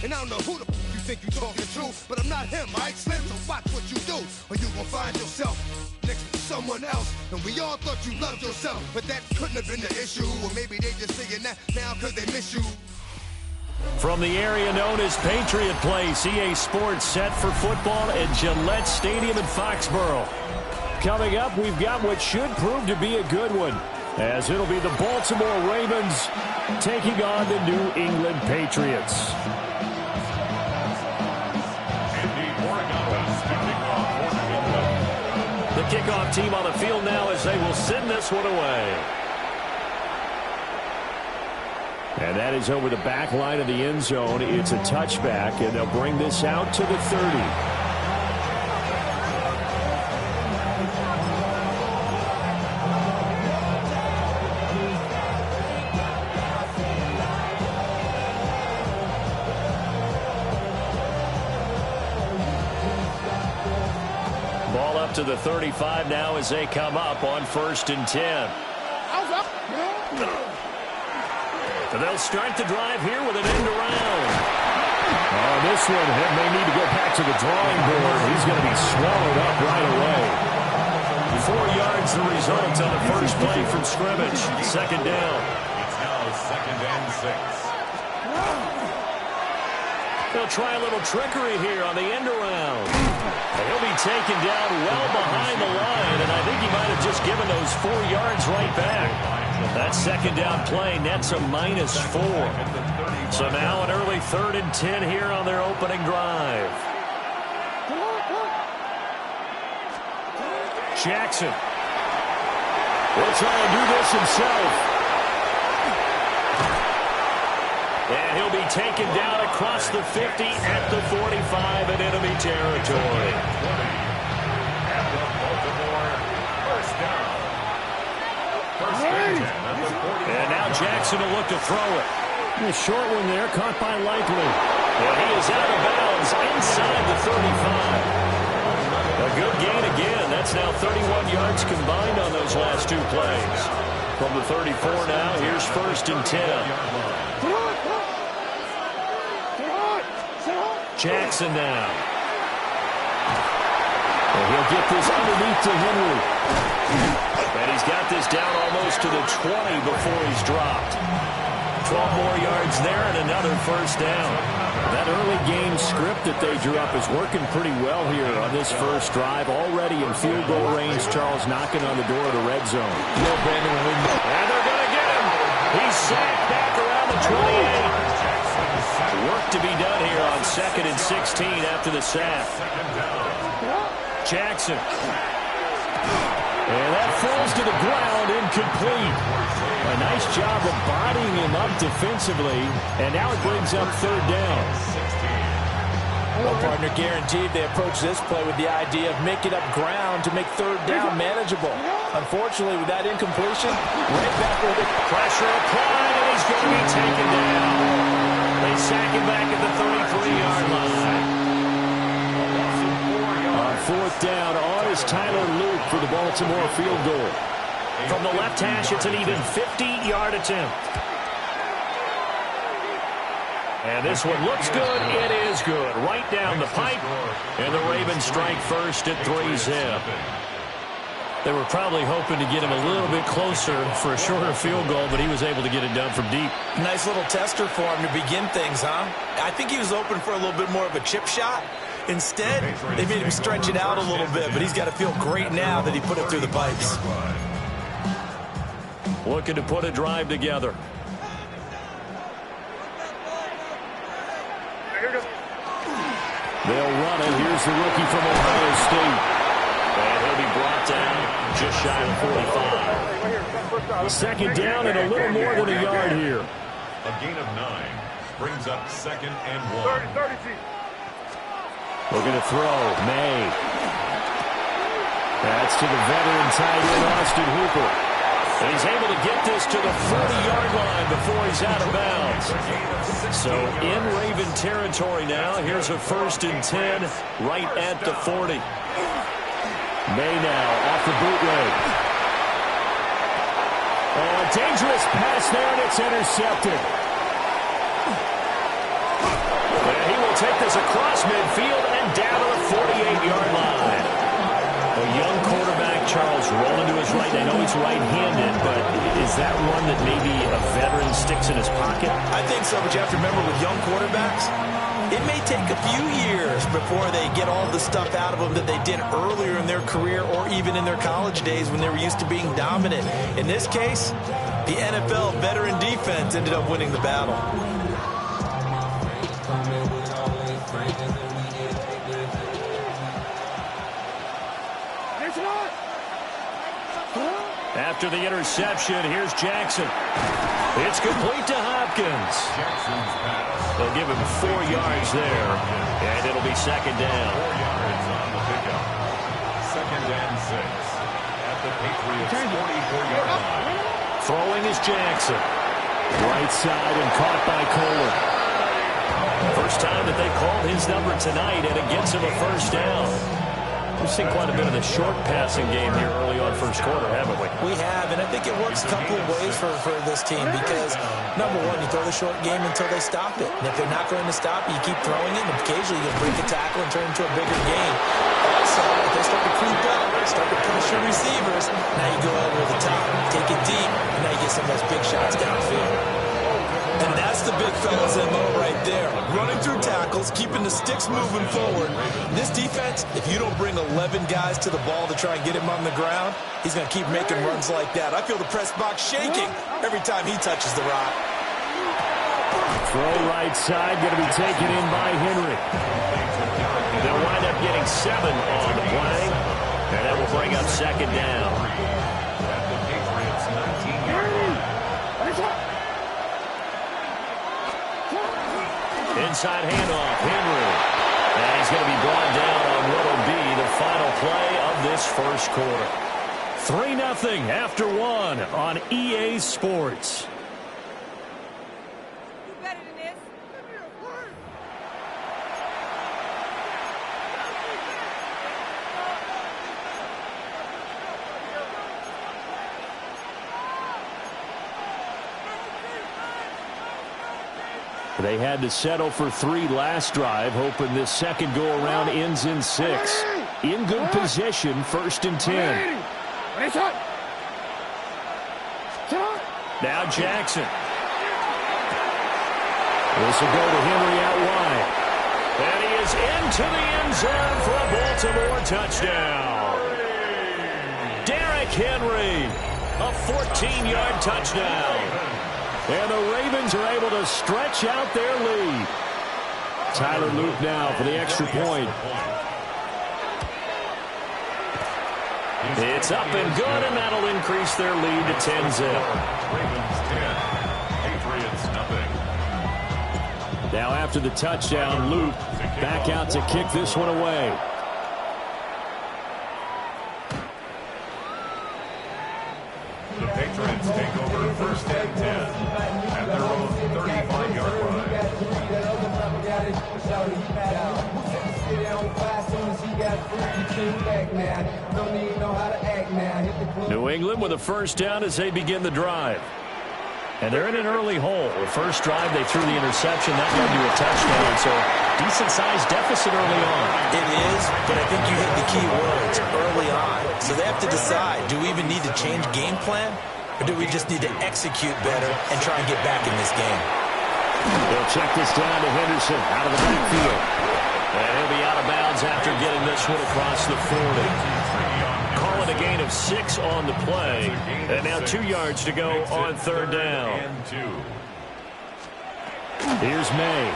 Speaker 6: And I don't know who the you think you talking to, but I'm not him, alright, Slim? So watch what you do, or you gon' find yourself next to someone else. And we all thought you loved yourself, but that couldn't have been the issue. Or maybe they just saying that now cause they miss you.
Speaker 7: From the area known as Patriot Place, EA Sports set for football at Gillette Stadium in Foxborough. Coming up, we've got what should prove to be a good one, as it'll be the Baltimore Ravens taking on the New England Patriots. The kickoff team on the field now as they will send this one away. And that is over the back line of the end zone. It's a touchback, and they'll bring this out to the 30. Ball up to the 35 now as they come up on 1st and 10. So they'll start the drive here with an end around.
Speaker 8: This one may need to go back to the drawing board. He's going to be swallowed up right away.
Speaker 7: 4 yards the result on the first play from scrimmage. 2nd down.
Speaker 3: It's now 2nd and 6.
Speaker 7: They'll try a little trickery here on the end around. He'll be taken down well behind the line, and I think he might have just given those 4 yards right back. That 2nd down play nets a -4. So now an early 3rd and 10 here on their opening drive. Jackson will try and do this himself. And he'll be taken down across the 50 at the 45 in enemy territory.
Speaker 3: At the Baltimore 1st down. 1st and 10 at the 45.
Speaker 7: And now Jackson will look to throw it.
Speaker 8: A short one there, caught by Likely.
Speaker 7: And he is out of bounds inside the 35. A good gain again. That's now 31 yards combined on those last 2 plays. From the 34 now, here's 1st and 10. Jackson now.
Speaker 8: And he'll get this underneath to Henry.
Speaker 7: And he's got this down almost to the 20 before he's dropped. 12 more yards there and another 1st down.
Speaker 8: That early game script that they drew up is working pretty well here on this first drive. Already in field goal range, Charles knocking on the door of the red zone.
Speaker 7: No, Brandon, and they're going to get him. He's sacked back around the 28. Work to be done here on 2nd and 16 after the sack. Jackson.
Speaker 8: And that falls to the ground, incomplete. A nice job of bodying him up defensively, and now it brings up 3rd down.
Speaker 9: Well, partner, guaranteed they approach this play with the idea of making up ground to make 3rd down manageable. Unfortunately, with that incompletion, right back with it.
Speaker 7: Pressure applied, and he's going to be taken down. They sack him back at the 33-yard line.
Speaker 8: On 4th down, on is Tyler Luke for the Baltimore field goal.
Speaker 7: From the left hash, it's an even 50-yard attempt. And this one looks good. It is good. Right down the pipe. And the Ravens strike first at 3-zip. They were probably hoping to get him a little bit closer for a shorter field goal, but he was able to get it done from deep.
Speaker 9: Nice little tester for him to begin things, huh? I think he was open for a little bit more of a chip shot. Instead, they made him stretch it out a little bit, but he's got to feel great now that he put it through the pipes.
Speaker 7: Looking to put a drive together.
Speaker 8: They'll run it. Here's the rookie from Ohio State.
Speaker 7: And he'll be brought down just shy of 45.
Speaker 8: 2nd down and a little more than a yard here.
Speaker 3: A gain of 9 brings up 2nd and 1.
Speaker 8: Looking to throw. May. That's to the veteran tight end, Austin Hooper.
Speaker 7: And he's able to get this to the 40-yard line before he's out of bounds. So in Raven territory now. Here's a 1st and 10 right at the 40.
Speaker 8: May now off the bootleg. Oh, a dangerous pass there, and it's intercepted.
Speaker 7: And he will take this across midfield and down to the 48-yard line. A young quarterback, Charles, rolling to his right. I know he's right-handed, but is that one that maybe a veteran sticks in his pocket?
Speaker 9: I think so, but you have to remember with young quarterbacks, it may take a few years before they get all the stuff out of them that they did earlier in their career or even in their college days when they were used to being dominant. In this case, the NFL veteran defense ended up winning the battle.
Speaker 7: After the interception, here's Jackson. It's complete to Hopkins. They'll give him 4 yards there, and it'll be 2nd down.
Speaker 3: 4 yards on the pickup. 2nd and 6 at the Patriots' 44-yard line.
Speaker 7: Throwing is Jackson.
Speaker 8: Right side and caught by Kohler.
Speaker 7: First time that they called his number tonight, and it gets him a 1st down.
Speaker 8: We've seen quite a bit of the short passing game here early on first quarter, haven't we?
Speaker 9: We have, and I think it works a couple of ways for this team because, number one, you throw the short game until they stop it. And if they're not going to stop it, you keep throwing it, and occasionally you'll break a tackle and turn it into a bigger game. Also, if they start to creep up, start to push your receivers, now you go over the top, take it deep, and now you get some of those big shots downfield. And that's the big fella's MO right there. Running through tackles, keeping the sticks moving forward. This defense, if you don't bring 11 guys to the ball to try and get him on the ground, he's going to keep making runs like that. I feel the press box shaking every time he touches the rock.
Speaker 8: Throw right side, going to be taken in by Henry. They'll wind up getting 7 on the play, and that will bring up second down. Inside handoff, Henry. And he's going to be brought down on what will be the final play of this first quarter. 3-0 after 1 on EA Sports. They had to settle for 3 last drive, hoping this second go-around ends in 6. In good position, 1st and 10. Now Jackson. This will go to Henry out wide. And he is into the end zone for a Baltimore touchdown. Derrick Henry, a 14-yard touchdown. And the Ravens are able to stretch out their lead. Tyler Luke now for the extra point. It's up and good, and that'll increase their lead to 10-0.
Speaker 3: Ravens 10, Patriots nothing.
Speaker 8: Now after the touchdown, Luke back out to kick this one away.
Speaker 3: The Patriots take over 1st and 10 at their own 35-yard line.
Speaker 8: New England with a first down as they begin the drive. And they're in an early hole. The first drive, they threw the interception. That led to a touchdown, so decent-sized deficit early on.
Speaker 9: It is, but I think you hit the key words, early on. So they have to decide, do we even need to change game plan, or do we just need to execute better and try and get back in this game?
Speaker 8: They'll check this down to Henderson out of the backfield. And he'll be out of bounds after getting this one across the 40. Call it a gain of 6 on the play. And now 2 yards to go on 3rd down. Here's May.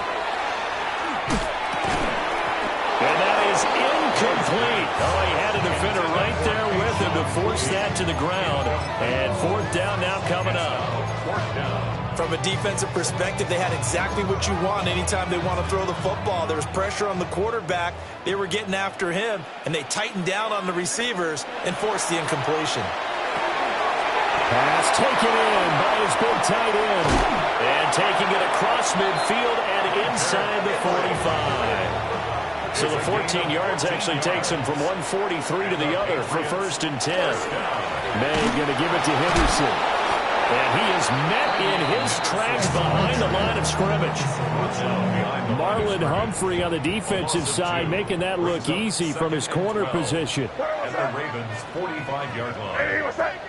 Speaker 8: And that is incomplete. Oh, he had a defender right there with him to force that to the ground. And 4th down now coming up.
Speaker 9: From a defensive perspective, they had exactly what you want anytime they want to throw the football. There was pressure on the quarterback. They were getting after him, and they tightened down on the receivers and forced the incompletion.
Speaker 8: Pass taken in by his big tight end. And taking it across midfield and inside the 45. So the 14 yards actually takes him from 143 to the other for 1st and 10. May going to give it to Henderson. And he is met in his tracks behind the line of scrimmage. Marlon Humphrey on the defensive side making that look easy from his corner position.
Speaker 3: At the Ravens' 45-yard line.
Speaker 4: Hey, what's that?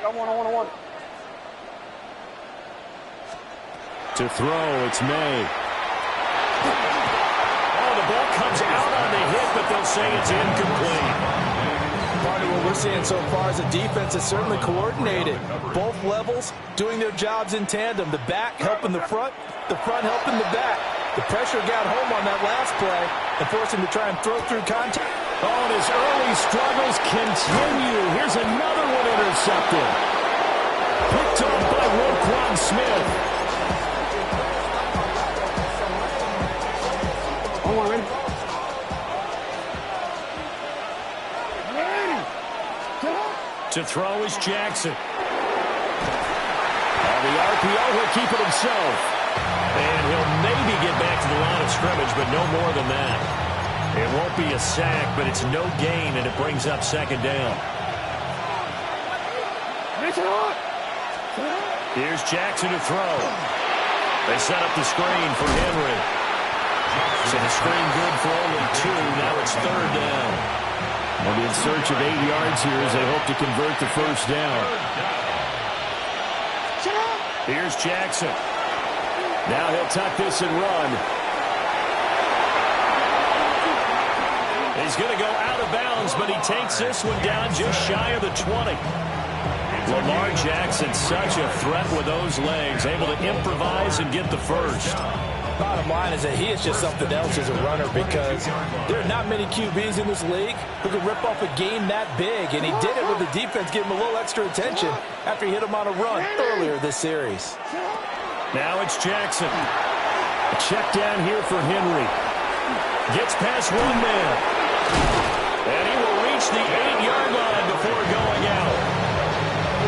Speaker 4: I want.
Speaker 8: To throw, it's May. Oh, the ball comes out on the hit, but they'll say it's incomplete.
Speaker 9: Part of what we're seeing so far is a defense that's certainly coordinated. Both levels doing their jobs in tandem. The back helping the front helping the back. The pressure got home on that last play and forced him to try and throw through contact.
Speaker 8: Oh, and his early struggles continue. Here's another one intercepted. Picked up by Roquan Smith. To throw is Jackson. On the RPO, he'll keep it himself. And he'll maybe get back to the line of scrimmage, but no more than that.
Speaker 7: It won't be a sack, but it's no gain, and it brings up second down. Here's Jackson to throw. They set up the screen for Henry. So the screen good for only 2. Now it's third down. They'll be in search of 8 yards here as they hope to convert the first down. Here's Jackson. Now he'll tuck this and run. He's going to go out of bounds, but he takes this one down just shy of the 20. Lamar Jackson, such a threat with those legs, able to improvise and get the first.
Speaker 9: Bottom line is that he is just something else as a runner, because there are not many QBs in this league who can rip off a game that big, and he did it with the defense giving him a little extra attention after he hit him on a run earlier this series.
Speaker 7: Now it's Jackson. A check down here for Henry. Gets past one man. And he will reach the 8-yard line before going out.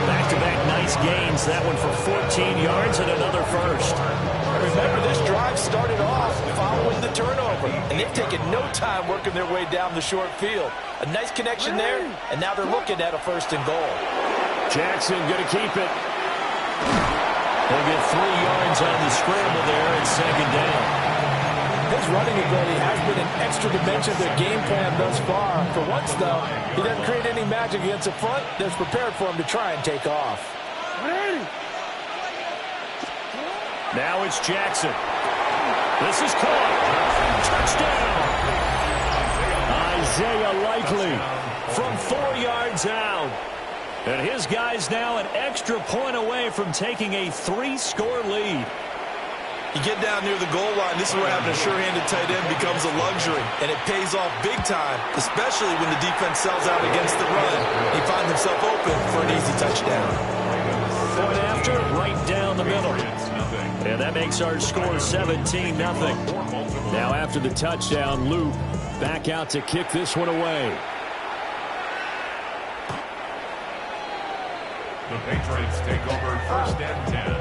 Speaker 7: Back-to-back nice gains. That one for 14 yards and another first.
Speaker 9: Remember, this drive started off following the turnover, and they've taken no time working their way down the short field. A nice connection there, and now they're looking at a first and goal.
Speaker 7: Jackson going to keep it. They'll get 3 yards on the scramble there and second down.
Speaker 9: His running ability has been an extra dimension of their game plan thus far. For once, though, he doesn't create any magic against the front that's prepared for him to try and take off.
Speaker 7: Now it's Jackson. This is caught. Touchdown. Isaiah Likely from 4 yards out. And his guy's now an extra point away from taking a 3-score lead.
Speaker 9: You get down near the goal line, this is where having a sure-handed tight end becomes a luxury, and it pays off big time, especially when the defense sells out against the run. He finds himself open for an easy touchdown.
Speaker 7: Point after, right down the middle. And that makes our score 17-0. Now after the touchdown, Luke back out to kick this one away.
Speaker 3: The Patriots take over first and 10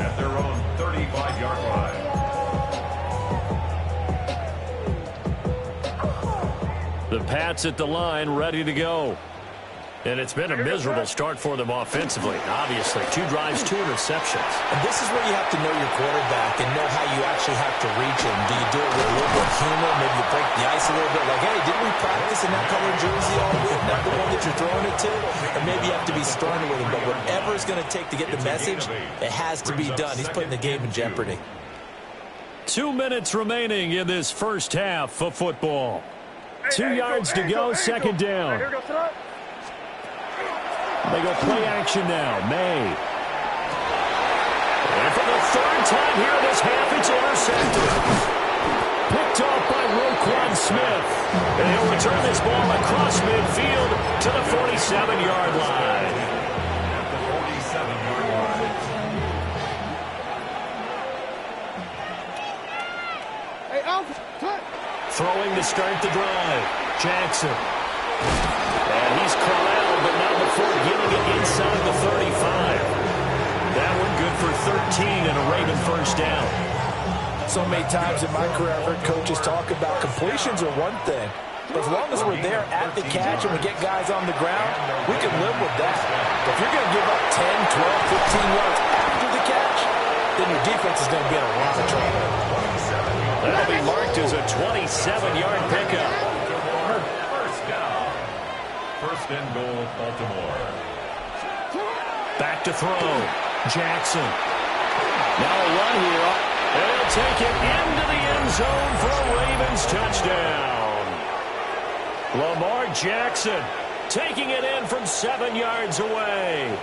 Speaker 3: at their own 35-yard line.
Speaker 7: The Pats at the line, ready to go. And it's been a miserable start for them offensively. Obviously, 2 drives, 2 interceptions.
Speaker 9: And this is where you have to know your quarterback and know how you actually have to reach him. Do you do it with a little bit of humor? Maybe you break the ice a little bit. Like, hey, didn't we practice in that color jersey all week? Not the one that you're throwing it to? Or maybe you have to be stern with him. But whatever it's going to take to get the message, it has to be done. He's putting the game in jeopardy.
Speaker 7: 2 minutes remaining in this first half of football. 2 yards to go, second down. They go play action now. May. And for the 3rd time here this half, it's intercepted. Picked off by Roquan Smith. And he'll return this ball across midfield to the 47-yard line.
Speaker 3: At the 47-yard line.
Speaker 7: Throwing to start the drive. Jackson. And he's corralled, but not before getting it inside the 35. That one good for 13 and a Raven first down.
Speaker 9: So many times in my career, I've heard coaches talk about completions are one thing. But as long as we're there at the catch and we get guys on the ground, we can live with that. But if you're going to give up 10, 12, 15 yards after the catch, then your defense is going to be in a lot of trouble.
Speaker 7: That'll be marked as a 27-yard pickup.
Speaker 3: First and goal, Baltimore.
Speaker 7: Back to throw. Jackson. Now a run here. And he'll take it into the end zone for a Ravens touchdown. Lamar Jackson taking it in from 7 yards away.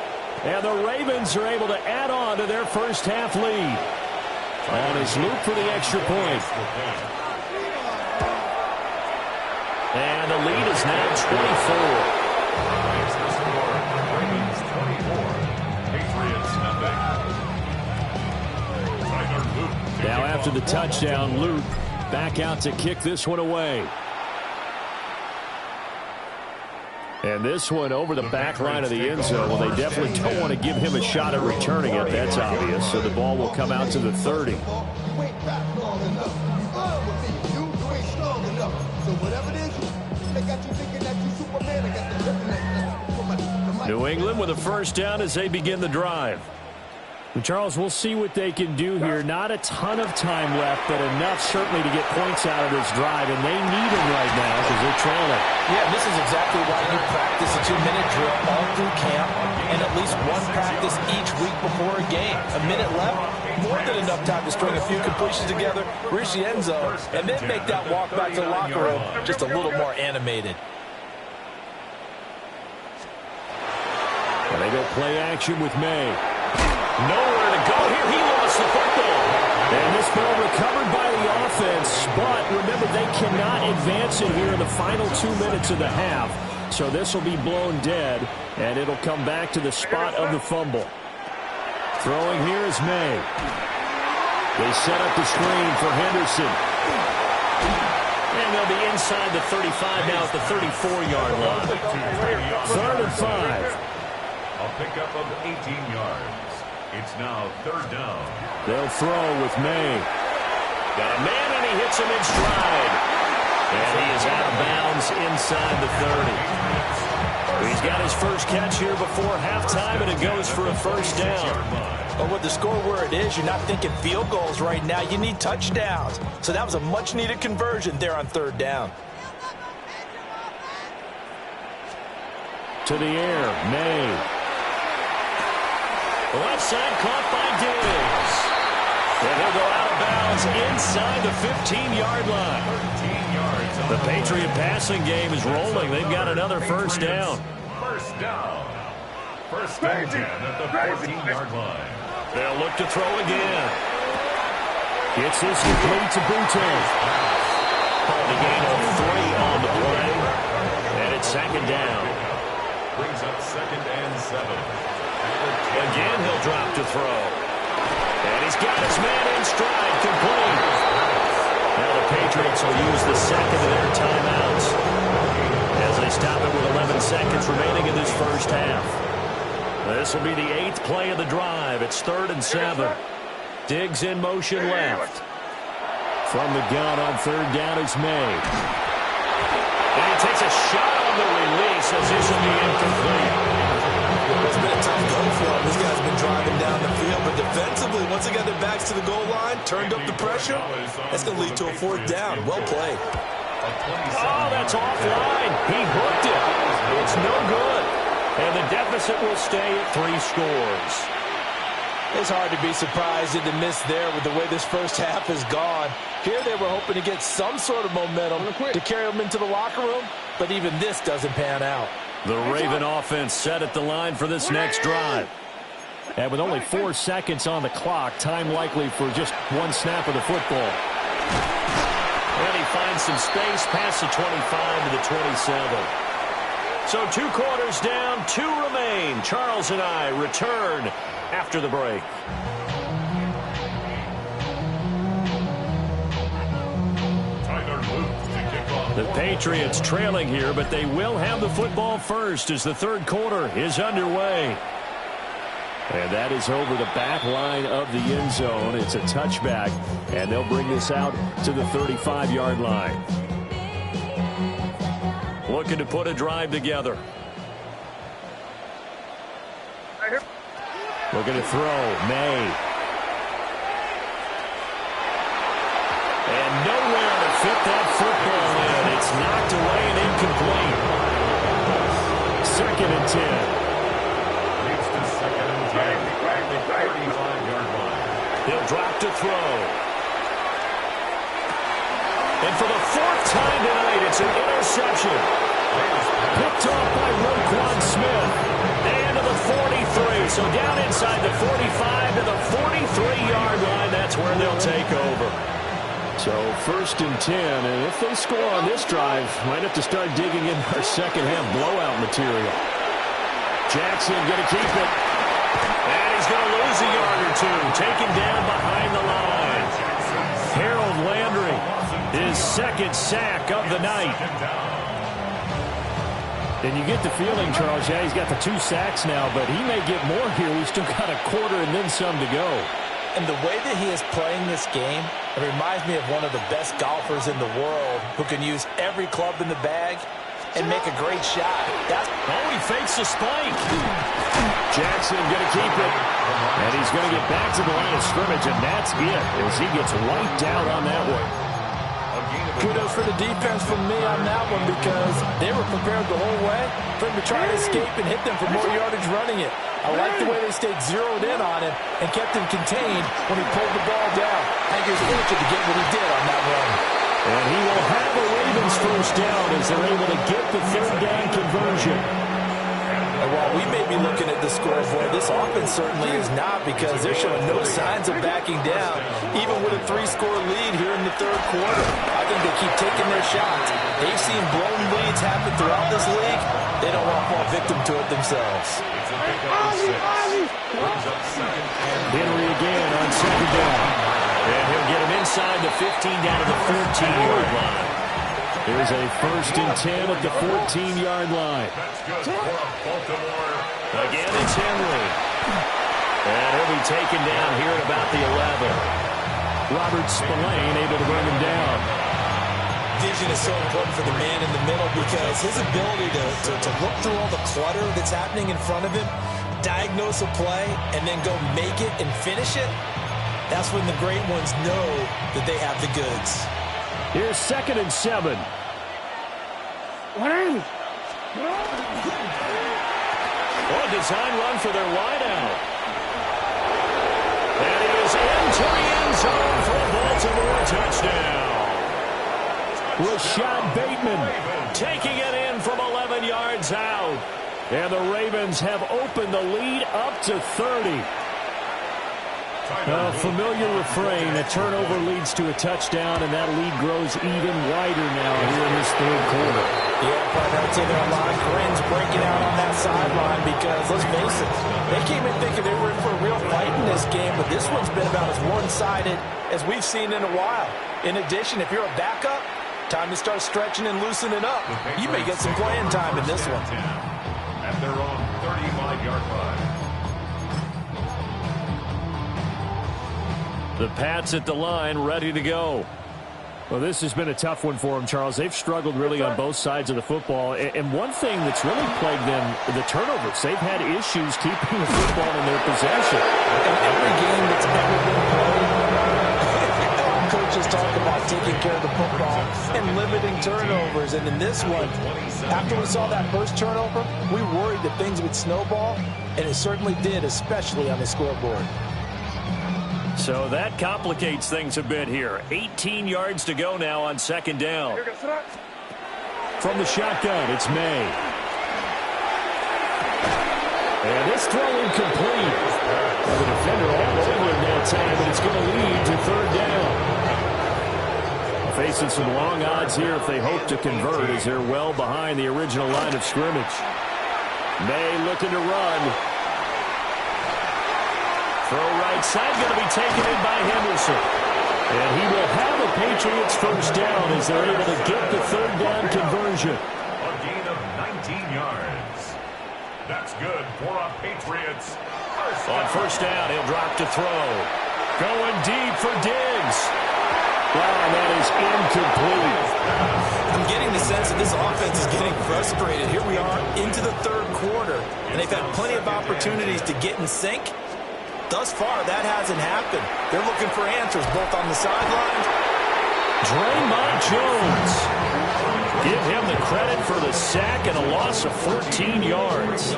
Speaker 7: And the Ravens are able to add on to their first half lead. On his loop for the extra point. And the lead is now 24.
Speaker 3: Ravens 24, Patriots nothing.
Speaker 7: Now after the touchdown, Luke back out to kick this one away. And this one over the back line of the end zone. Well, they definitely don't want to give him a shot at returning it. That's obvious. So the ball will come out to the 30.
Speaker 6: So
Speaker 7: New England with a first down as they begin the drive.
Speaker 8: Well, Charles, we'll see what they can do here. Not a ton of time left, but enough certainly to get points out of this drive, and they need them right now because they're trailing.
Speaker 9: Yeah, this is exactly why you practice a 2-minute drill all through camp and at least one practice each week before a game. A minute left, more than enough time to string a few completions together, reach the end zone, and then make that walk back to the locker room just a little more animated.
Speaker 7: And they go play action with May. Nowhere to go here. He lost the football.
Speaker 8: And this ball recovered by the offense, but remember, they cannot advance it here in the final 2 minutes of the half. So this will be blown dead, and it'll come back to the spot of the fumble. Throwing here is May. They set up the screen for Henderson.
Speaker 7: And they'll be inside the 35 now at the 34-yard line.
Speaker 8: 3rd and 5.
Speaker 3: A pickup of 18 yards. It's now 3rd down.
Speaker 7: They'll throw with May. Got a man, and he hits him in stride. And he is out of bounds inside the 30. He's got his first catch here before halftime, and it goes for a first down.
Speaker 9: But with the score where it is, you're not thinking field goals right now. You need touchdowns. So that was a much-needed conversion there on 3rd down.
Speaker 7: To the air, May. Left side caught by Diggs. And he'll go out of bounds inside the 15-yard line. The Patriot passing game is rolling. They've got another first down.
Speaker 3: First down. First and 10 at the 14-yard line.
Speaker 7: They'll look to throw again. Gets this complete to Boutte. The gain of 3 on the play. And it's 2nd down.
Speaker 3: Brings up 2nd and 7.
Speaker 7: Again, he'll drop to throw. And he's got his man in stride, complete. Now the Patriots will use the second of their timeouts as they stop it with 11 seconds remaining in this first half. This will be the 8th play of the drive. It's 3rd and 7. Diggs in motion left. From the gun on 3rd down is May. And he takes a shot on the release as this will be incomplete.
Speaker 9: It's been a tough go for him. This guy's been driving down the field, but defensively, once they got their backs to the goal line, turned up the pressure, that's going to lead to a 4th down. Well played.
Speaker 7: Oh, that's offline. He hooked it. It's no good. And the deficit will stay at 3 scores.
Speaker 9: It's hard to be surprised at the miss there with the way this first half has gone. Here they were hoping to get some sort of momentum to carry them into the locker room, but even this doesn't pan out.
Speaker 7: The Raven offense set at the line for this next drive.
Speaker 8: And with only 4 seconds on the clock, time likely for just 1 snap of the football.
Speaker 7: And he finds some space past the 25 to the 27. So 2 quarters down, 2 remain. Charles and I return after the break. The Patriots trailing here, but they will have the football first as the 3rd quarter is underway. And that is over the back line of the end zone. It's a touchback, and they'll bring this out to the 35-yard line. Looking to put a drive together. Looking to throw, May. And nowhere to fit that football in. It's knocked away and incomplete. 2nd and 10.
Speaker 3: Leads to 2nd and 10 at the 35-yard line.
Speaker 7: He'll drop to throw. And for the 4th time tonight, it's an interception. Picked off by Roquan Smith. And to the 43. So down inside the 45 to the 43-yard line. That's where they'll take over.
Speaker 8: So 1st and 10, and if they score on this drive, might have to start digging in our second half blowout material.
Speaker 7: Jackson going to keep it. And he's going to lose a yard or 2. Taken down behind the line. Harold Landry, his 2nd sack of the night.
Speaker 8: And you get the feeling, Charles, yeah, he's got the 2 sacks now, but he may get more here. We've still got a quarter and then some to go.
Speaker 9: And the way that he is playing this game, it reminds me of one of the best golfers in the world who can use every club in the bag and make a great shot.
Speaker 8: He fakes the spike. Jackson going to keep it. And he's going to get back to the line of scrimmage, and that's it as he gets wiped out on that one.
Speaker 9: Kudos for the defense from me on that one because they were prepared the whole way for him to try to escape and hit them for more yardage running it. I like the way they stayed zeroed in on him and kept him contained when he pulled the ball down. I think he was fortunate to get what he did on that run.
Speaker 8: And he will have the Ravens first down as they're able to get the third down conversion.
Speaker 9: And while we may be looking at the scoreboard, this offense certainly is not because they're showing no signs of backing down, even with a 3-score lead here in the third quarter. I think they keep taking their shots. They've seen blown leads happen throughout this league. They don't want to fall victim to it themselves.
Speaker 8: Henry again on second down. And he'll get him inside the 15 down to the 14-yard line. Here's a 1st and 10 at the 14-yard line. Again, it's Henry. And he'll be taken down here at about the 11. Robert Spillane able to bring him down.
Speaker 9: Vision is so important for the man in the middle because his ability to look through all the clutter that's happening in front of him, diagnose a play, and then go make it and finish it, that's when the great ones know that they have the goods.
Speaker 8: Here's 2nd and 7. Oh, design run for their wideout. And he is into the end zone for a Baltimore touchdown. Rashad Bateman taking it in from 11 yards out. And the Ravens have opened the lead up to 30. A familiar refrain, a turnover leads to a touchdown, and that lead grows even wider now here in this third quarter.
Speaker 9: Yeah, but I'd say there are a lot of grins breaking out on that sideline because, let's face it, they came in thinking they were in for a real fight in this game, but this one's been about as one-sided as we've seen in a while. In addition, if you're a backup, time to start stretching and loosening up. You may get some playing time in this one.
Speaker 3: At their own 35-yard line.
Speaker 8: The Pats at the line, ready to go. Well, this has been a tough one for them, Charles. They've struggled really on both sides of the football. And one thing that's really plagued them, the turnovers. They've had issues keeping the football in their possession.
Speaker 9: In every game that's ever been played, coaches talk about taking care of the football and limiting turnovers. And in this one, after we saw that first turnover, we worried that things would snowball, and it certainly did, especially on the scoreboard.
Speaker 8: So that complicates things a bit here. 18 yards to go now on 2nd down. From the shotgun, it's May. And this throw incomplete. The defender all over in that time, but it's going to lead to 3rd down. Facing some long odds here if they hope to convert as they're well behind the original line of scrimmage. May looking to run. Throw right side, going to be taken in by Henderson. And he will have a Patriots first down as they're able to get the 3rd down conversion.
Speaker 3: A gain of 19 yards. That's good for a Patriots.
Speaker 8: On first down, he'll drop to throw. Going deep for Diggs. Wow, that is incomplete.
Speaker 9: I'm getting the sense that this offense is getting frustrated. Here we are into the 3rd quarter, and they've had plenty of opportunities to get in sync. Thus far, that hasn't happened. They're looking for answers both on the sidelines.
Speaker 8: Draymond Jones. Give him the credit for the sack and a loss of 14 yards.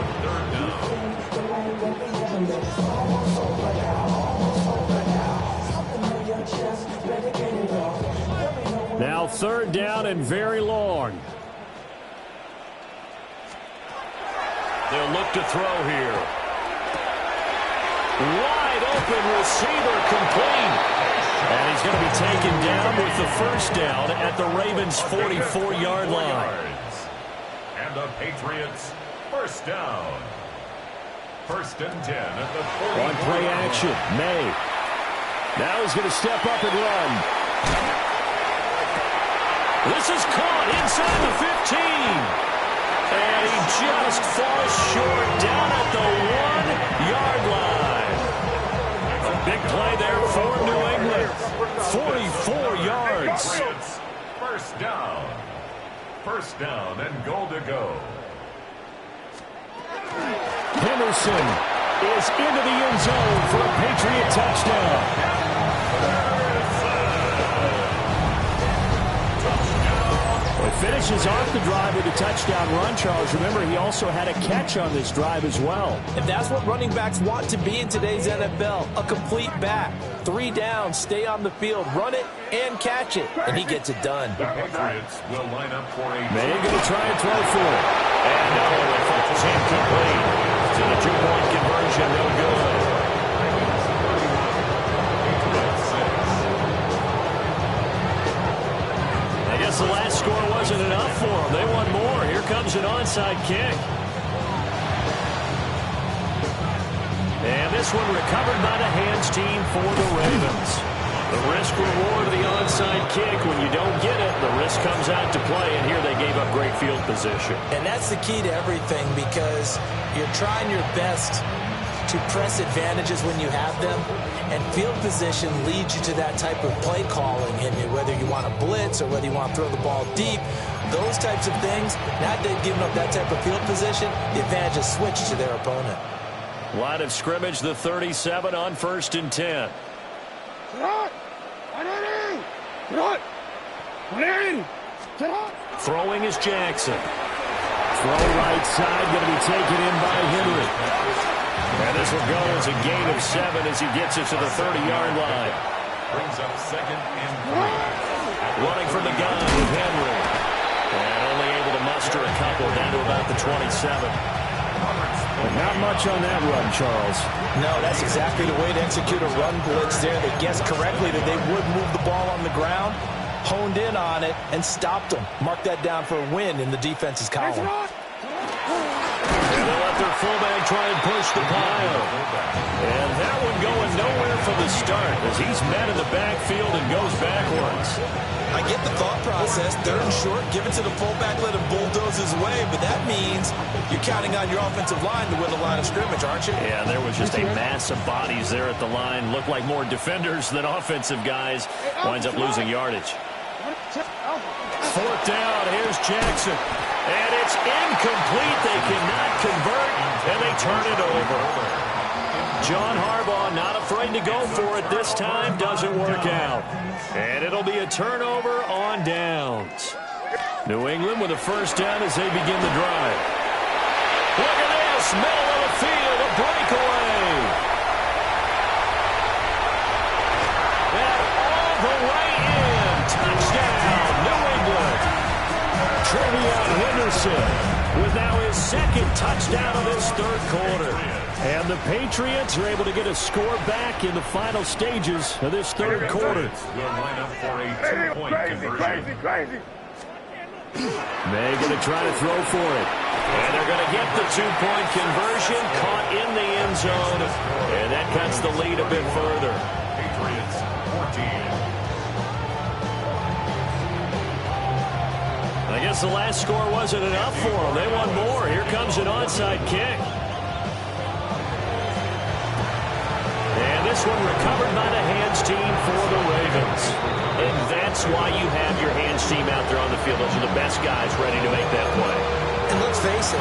Speaker 8: Now 3rd down and very long. They'll look to throw here. Wide open receiver complete. And he's going to be taken down with the first down at the Ravens' 44-yard line.
Speaker 3: And the Patriots first down. 1st and 10 at the 40.
Speaker 8: On play action, May. Now he's going to step up and run. This is caught inside the 15. And he just falls short down at the 1-yard line. A big play there for New England. 44 yards.
Speaker 3: First down. first down and goal to go.
Speaker 7: Henderson is into the end zone for a Patriot touchdown. He finishes off the drive with a touchdown run, Charles. Remember, he also had a catch on this drive as well.
Speaker 9: And that's what running backs want to be in today's NFL, a complete back. 3 down, stay on the field, run it, and catch it. And he gets it done.
Speaker 3: The Patriots will line up for a...
Speaker 7: May going to try and throw for it.
Speaker 8: And no, it falls incomplete. To the 2-point conversion, no good. I guess the last score wasn't enough for them. They want more. Here comes an onside kick. And this one recovered by the hands team for the Ravens. The risk reward of the onside kick. When you don't get it, the risk comes out to play. And here they gave up great field position.
Speaker 9: And that's the key to everything, because you're trying your best to press advantages when you have them, and field position leads you to that type of play calling. And whether you want to blitz or whether you want to throw the ball deep, those types of things, now they've given up that type of field position, the advantage is switched to their opponent.
Speaker 8: Line of scrimmage, the 37 on 1st and 10. Throwing is Jackson.
Speaker 7: Throw right side, going to be taken in by Henry.
Speaker 8: And this will go as a gain of 7 as he gets it to the 30-yard line.
Speaker 3: Brings up 2nd and 3.
Speaker 8: Running from the gun with Henry. And only able to muster a couple down to about the 27.
Speaker 7: But not much on that run, Charles.
Speaker 9: No, that's exactly the way to execute a run blitz there. They guessed correctly that they would move the ball on the ground, honed in on it, and stopped them. Mark that down for a win in the defense's column.
Speaker 8: And they'll let their fullback try and push the pile. And that one going nowhere from the start as he's met in the backfield and goes backwards.
Speaker 9: I get the thought process. 3rd and short, give it to the fullback, let him bulldoze his way. But that means you're counting on your offensive line to win the line of scrimmage, aren't you?
Speaker 8: Yeah, there was just a mass of bodies there at the line. Looked like more defenders than offensive guys. Winds up losing yardage.
Speaker 7: 4th down, here's Jackson.
Speaker 8: And it's incomplete. They cannot convert, and they turn it over. John Harbaugh not afraid to go for it this time. Doesn't work out. And it'll be a turnover on downs. New England with a 1st down as they begin the drive. Look at this. Middle of the field, a breakaway. And all the way in. Touchdown, New England.
Speaker 7: Trevion Henderson with now his 2nd touchdown of this 3rd quarter. And the Patriots are able to get a score back in the final stages of this 3rd quarter.
Speaker 3: Will line up for a 2-point conversion.
Speaker 4: Crazy.
Speaker 7: May going to try to throw for it.
Speaker 8: And they're going to get the 2-point conversion, caught in the end zone, and that cuts the lead a bit further.
Speaker 3: Patriots 14.
Speaker 8: I guess the last score wasn't enough for them. They want more. Here comes an onside kick. And this one recovered by the hands team for the Ravens. And that's why you have your hands team out there on the field. Those are the best guys ready to make that play.
Speaker 9: And let's face it,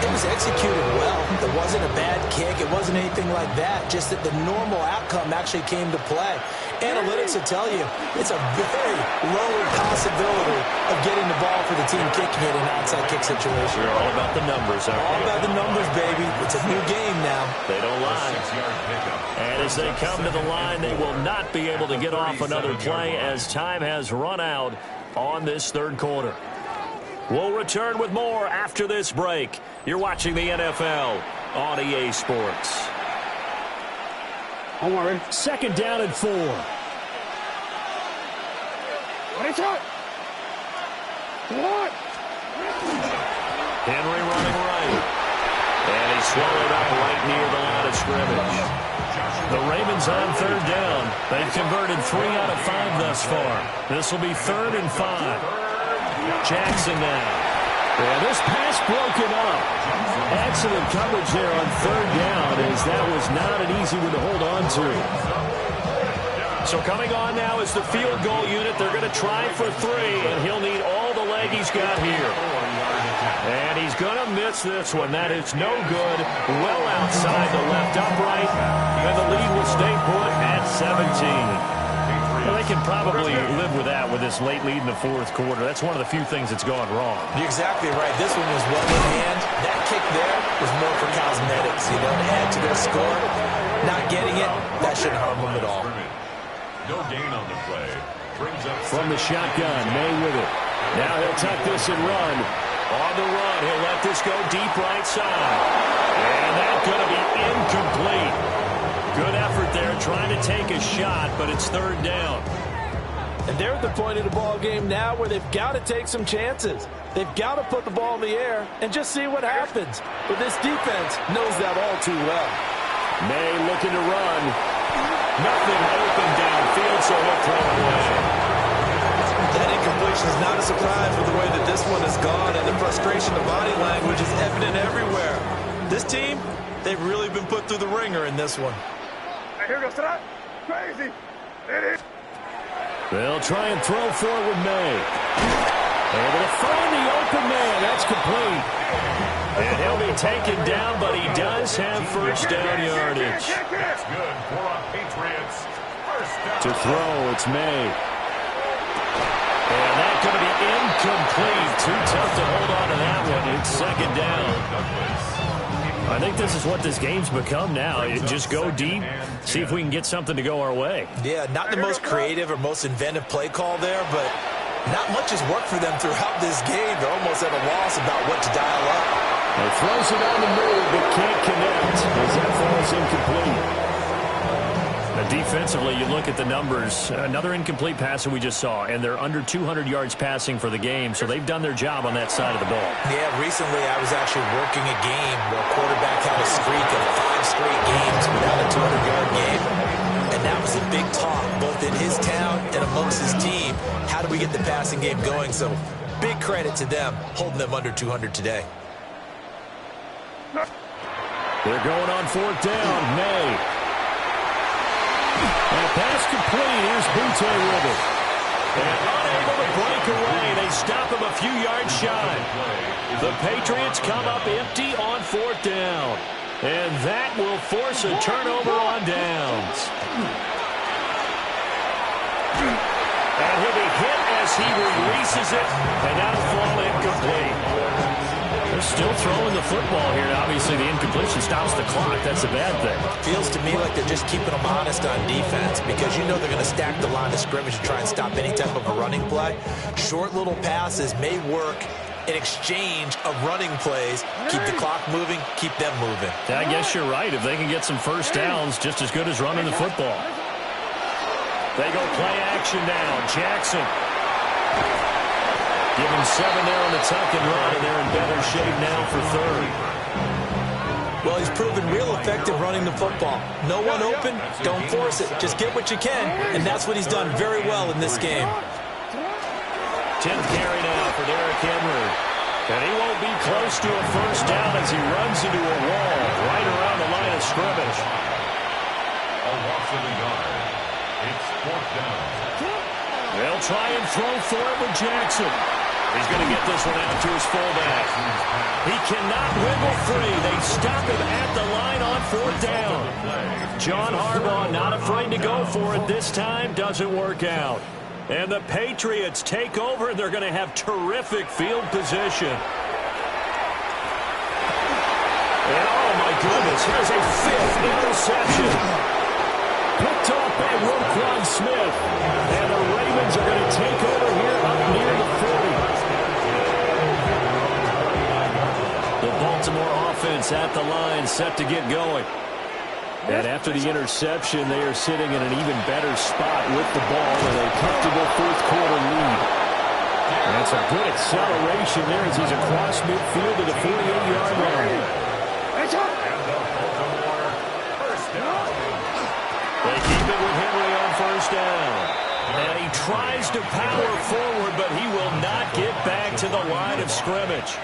Speaker 9: it was executed well. It wasn't a bad kick. It wasn't anything like that. Just that the normal outcome actually came to play. Analytics will tell you it's a very low possibility of getting the ball for the team kicking it in an outside kick situation.
Speaker 8: You're all about the numbers, aren't you?
Speaker 9: All about the numbers, baby. It's a new game now.
Speaker 8: They don't lie. And as they come to the line, they will not be able to get off another play as time has run out on this 3rd quarter. We'll return with more after this break. You're watching the NFL on EA Sports.
Speaker 7: 2nd down and 4.
Speaker 8: Henry running right. And he's swallowed up right near the line of scrimmage. The Ravens on 3rd down. They've converted 3 out of 5 thus far. This will be 3rd and 5. Jackson now.
Speaker 7: And this pass broken up. Excellent coverage there on 3rd down, as that was not an easy one to hold on to.
Speaker 8: So coming on now is the field goal unit. They're going to try for 3, and he'll need all the
Speaker 7: think he's got here? And he's going to miss this one. That is no good. Well outside the left upright. And the lead will stay put at 17. Well, they can probably live with that with this late lead in the fourth quarter. That's one of the few things that's gone wrong.
Speaker 9: You're exactly right. This one was well in hand. That kick there was more for cosmetics, to add to their score. Not getting it, that shouldn't harm them at all.
Speaker 3: No gain on the play. Brings up
Speaker 7: from the shotgun, May with it. Now he'll tuck this and run. On the run, he'll let this go deep right side. And that's going to be incomplete. Good effort there, trying to take a shot, but it's third down.
Speaker 10: And they're at the point of the ball game now where they've got to take some chances. They've got to put the ball in the air and just see what happens. But this defense knows that all too well.
Speaker 7: May looking to run. Nothing open downfield, so he'll throw it away.
Speaker 9: That incompletion is not a surprise with the way that this one has gone, and the frustration, the body language is evident everywhere. This team, they've really been put through the ringer in this one.
Speaker 4: Here goes that. Crazy. It is.
Speaker 7: They'll try and throw forward May. Able to find the open man. That's complete. And he'll be taken down, but he does have first down yardage.
Speaker 3: That's good for our Patriots. First down.
Speaker 7: To throw, it's May. And that's going to be incomplete. Too tough to hold on to that one. It's second down. I think this is what this game's become now. Just go deep, see if we can get something to go our way.
Speaker 9: Yeah, not the most creative or most inventive play call there, but not much has worked for them throughout this game. They're almost at a loss about what to dial up.
Speaker 7: He throws it on the move, but can't connect as that falls incomplete. Now defensively, you look at the numbers. Another incomplete pass that we just saw, and they're under 200 yards passing for the game, so they've done their job on that side of the ball.
Speaker 9: Yeah, recently I was actually working a game where a quarterback had a streak of 5 straight games without a 200-yard game. And that was a big talk, both in his town and amongst his team. How do we get the passing game going? So big credit to them, holding them under 200 today.
Speaker 7: They're going on fourth down. May. And pass complete. Here's Butte with it. And unable to break away. They stop him a few yards shy. The Patriots come up empty on fourth down. And that will force a turnover on downs. And he'll be hit as he releases it. And that'll fall incomplete. They're still throwing the football here. Obviously, the incompletion stops the clock. That's a bad thing.
Speaker 9: Feels to me like they're just keeping them honest on defense because you know they're going to stack the line of scrimmage and try and stop any type of a running play. Short little passes may work in exchange of running plays. Keep the clock moving, keep them moving.
Speaker 7: I guess you're right. If they can get some first downs, just as good as running the football. They go play action now. Jackson. Give him 7 there on the tuck and run, and they're in better shape now for third.
Speaker 9: Well, he's proven real effective running the football. No one open, don't force it. Just get what you can, and that's what he's done very well in this game.
Speaker 7: 10th carry now for Derrick Henry. And he won't be close to a first down as he runs into a wall right around the line of scrimmage.
Speaker 3: A loss of the yard. It's fourth down.
Speaker 7: They'll try and throw for it with Jackson. He's going to get this one out to his fullback. He cannot wiggle free. They stop him at the line on fourth down. John Harbaugh not afraid to go for it this time. Doesn't work out. And the Patriots take over, and they're going to have terrific field position. And oh my goodness, here's a 5th interception. Picked off by Roquan Smith. And the Ravens are going to take over here up near the 40. The Baltimore offense at the line, set to get going. And after the interception, they are sitting in an even better spot with the ball in a comfortable fourth quarter lead. And that's a good acceleration there as he's across midfield to the 48-yard line. They keep it with Henry on first down. And he tries to power forward, but he will not get back to the line of scrimmage.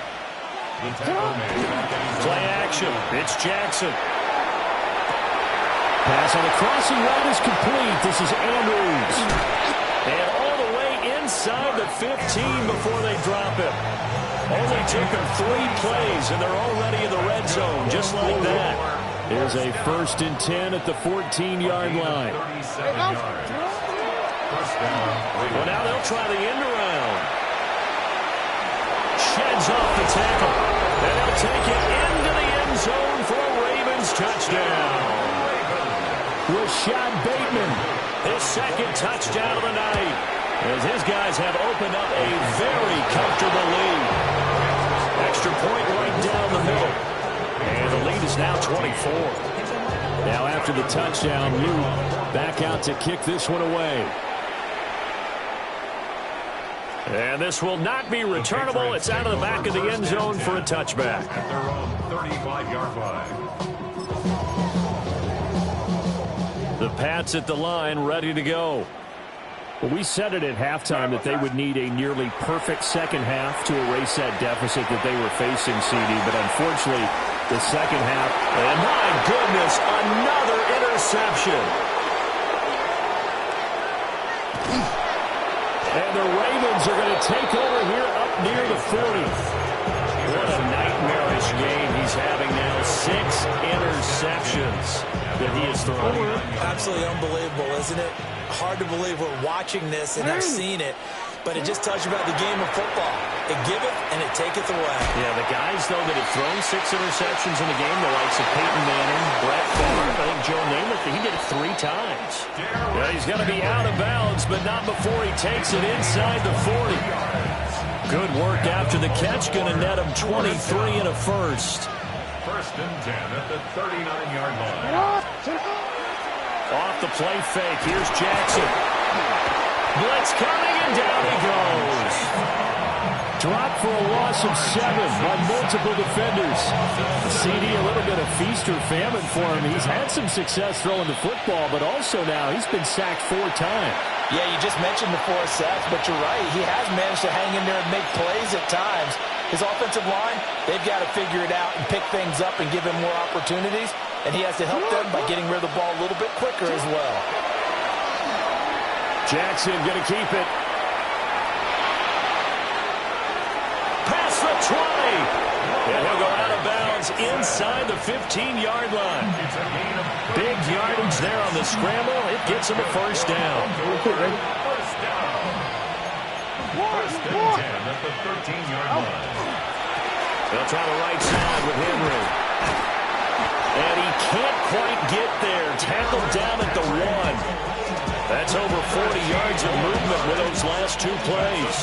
Speaker 7: Play action. It's Jackson. Pass on the crossing route is complete. This is Andrews. And all the way
Speaker 8: inside the 15 before they drop him. Only took them 3 plays, and they're already in the red zone, just like that. Here's a 1st and 10 at the 14-yard line. Well, now they'll try the end around. Sheds off the tackle. And they'll take it into the end zone for a Ravens touchdown. Rashad Bateman, his 2nd touchdown of the night, as his guys have opened up a very comfortable lead. Extra point right down the middle. And the lead is now 24. Now after the touchdown, Luke back out to kick this one away. And this will not be returnable. It's out of the back of the end zone for a touchback.
Speaker 3: At their own 35-yard line.
Speaker 8: The Pats at the line, ready to go. Well, we said it at halftime that they would need a nearly perfect second half to erase that deficit that they were facing, CD. But unfortunately, the second half, and my goodness, another interception. And the Ravens are going to take over here up near the 40. What a nightmarish game he's having now. 6 interceptions that he has thrown.
Speaker 9: Absolutely unbelievable, isn't it? Hard to believe we're watching this and have seen it, but it just tells you about the game of football. It giveth and it taketh away.
Speaker 8: Yeah, the guys, though, that have thrown 6 interceptions in the game, the likes of Peyton Manning, Brett Favre, I think Joe Namath, he did it 3 times. Yeah, he's going to be out of bounds, but not before he takes it inside the 40. Good work after the catch, going to net him 23 and a first.
Speaker 3: 1st and 10 at the 39-yard line.
Speaker 8: Off the play fake, here's Jackson. Blitz coming, and down he goes. Dropped for a loss of 7 by multiple defenders. CD, a little bit of feast or famine for him. He's had some success throwing the football, but also now he's been sacked 4 times.
Speaker 10: Yeah, you just mentioned the 4 sacks, but you're right. He has managed to hang in there and make plays at times. His offensive line, they've got to figure it out and pick things up and give him more opportunities, and he has to help them by getting rid of the ball a little bit quicker as well.
Speaker 8: Jackson going to keep it. Past the 20. And he'll go out of bounds inside the 15-yard line. Big yardage there on the scramble. It gets him a first down.
Speaker 3: First down. 1st and 10 at the 13-yard line.
Speaker 8: They'll try the right side with Henry. And he can't quite get there. Tackled down at the 1. That's over 40 yards of movement with those last 2 plays.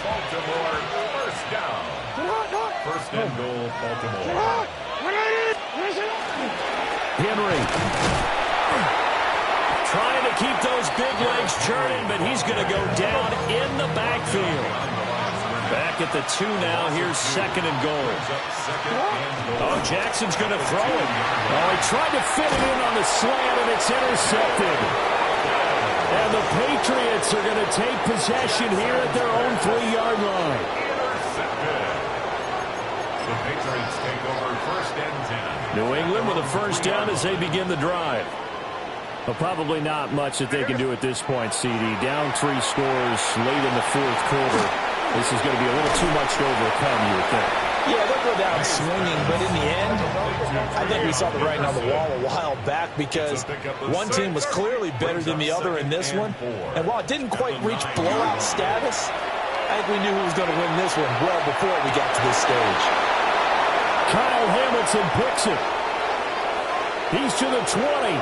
Speaker 3: Baltimore, first down. 1st and goal, Baltimore.
Speaker 8: Henry. Trying to keep those big legs churning, but he's going to go down in the backfield. Back at the 2 now. Here's 2nd and goal. Oh, Jackson's going to throw it. Oh, he tried to fit it in on the slant, and it's intercepted. And the Patriots are going to take possession here at their own 3-yard line.
Speaker 3: Intercepted. The Patriots take over 1st and 10.
Speaker 8: New England with a first down as they begin the drive. Well, probably not much that they can do at this point, CD. Down 3 scores late in the 4th quarter. This is going to be a little too much to overcome, you would think.
Speaker 10: Yeah, they'll go down swinging, but in the end, I think we saw the writing on the wall a while back because one team was clearly better than the other in this one. And while it didn't quite reach blowout status, I think we knew who was going to win this one well before we got to this stage.
Speaker 8: Kyle Hamilton picks it. He's to the 20.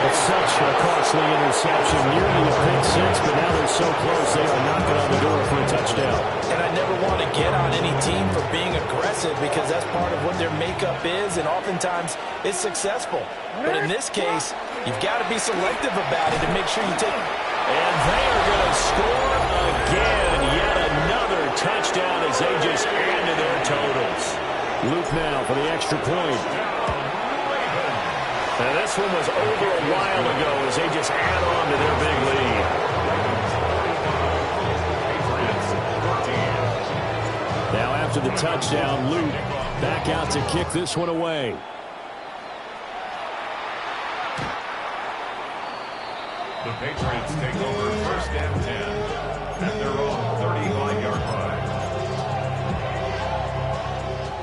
Speaker 8: It's such a costly interception, nearly a pick 6, but now they're so close they are knocking on the door for a touchdown.
Speaker 10: And I never want to get on any team for being aggressive because that's part of what their makeup is, and oftentimes it's successful. But in this case, you've got to be selective about it and make sure you take it.
Speaker 8: And they are going to score again. Yet another touchdown as they just add to their totals. Luke now for the extra point. And this one was over a while ago as they just add on to their big lead. Now after the touchdown, Luke back out to kick this one away.
Speaker 3: The Patriots take over 1st first and 10 at their own 35-yard line.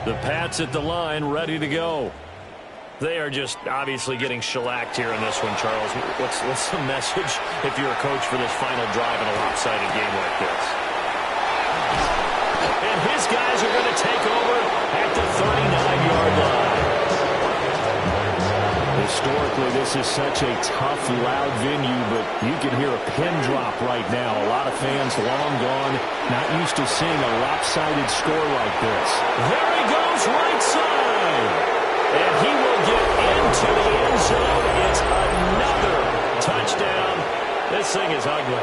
Speaker 8: The Pats at the line, ready to go. They are just obviously getting shellacked here in this one, Charles. What's the message if you're a coach for this final drive in a lopsided game like this? And his guys are going to take over at the 39-yard line.
Speaker 7: Historically, this is such a tough, loud venue, but you can hear a pin drop right now. A lot of fans long gone, not used to seeing a lopsided score like this.
Speaker 8: There he goes, right side. And he will get into the end zone. It's another touchdown. This thing is ugly.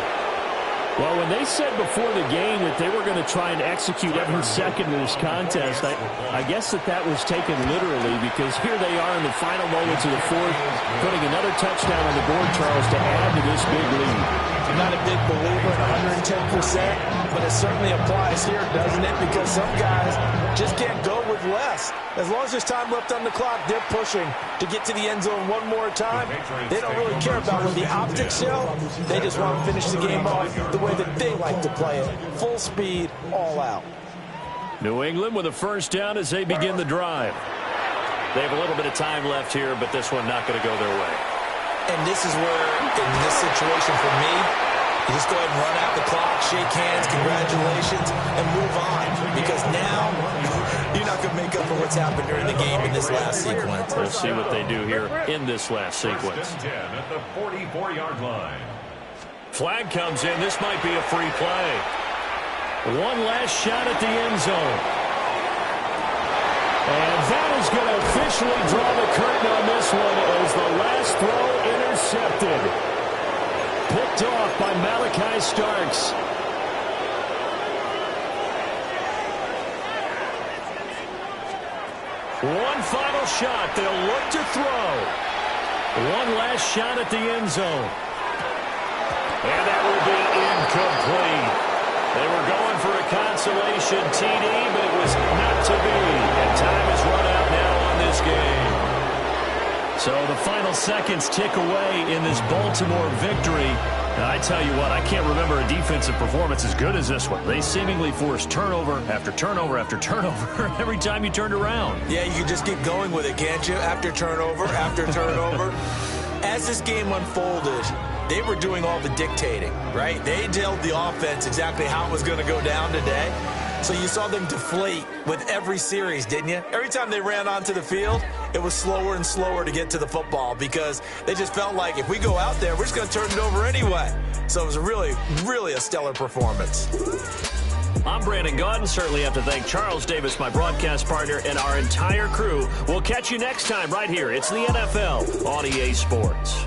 Speaker 7: Well, when they said before the game that they were going to try and execute every second of this contest, I guess that was taken literally, because here they are in the final moments of the fourth, putting another touchdown on the board, Charles, to add to this big lead.
Speaker 10: I'm not a big believer in 110%, but it certainly applies here, doesn't it? Because some guys just can't go with less. As long as there's time left on the clock, they're pushing to get to the end zone one more time. They don't really care about what the optics show. They just want to finish the game off the way that they like to play it. Full speed, all out.
Speaker 7: New England with a first down as they begin the drive.
Speaker 8: They have a little bit of time left here, but this one not going to go their way.
Speaker 9: And this is where, in this situation for me, you just go ahead and run out the clock, shake hands, congratulations, and move on. Because now, you're not going to make up for what's happened during the game in this last sequence.
Speaker 8: We'll see what they do here in this last sequence.
Speaker 3: First and 10 at the 44-yard line.
Speaker 8: Flag comes in. This might be a free play.
Speaker 7: One last shot at the end zone. And that is going to officially draw the curtain on this one as the last throw intercepted. Picked off by Malachi Starks. One final shot. They'll look to throw. One last shot at the end zone.
Speaker 8: And that will be incomplete. They were going for a consolation TD, but it was not to be. And time is run out now on this game.
Speaker 7: So the final seconds tick away in this Baltimore victory. And I tell you what, I can't remember a defensive performance as good as this one. They seemingly forced turnover after turnover after turnover every time you turned around.
Speaker 9: Yeah, you can just keep going with it, can't you? After turnover, after turnover. As this game unfolded, they were doing all the dictating, right? They told the offense exactly how it was going to go down today. So you saw them deflate with every series, didn't you? Every time they ran onto the field, it was slower and slower to get to the football because they just felt like if we go out there, we're just going to turn it over anyway. So it was really, really a stellar performance.
Speaker 8: I'm Brandon Gaudin. Certainly have to thank Charles Davis, my broadcast partner, and our entire crew. We'll catch you next time right here. It's the NFL on EA Sports.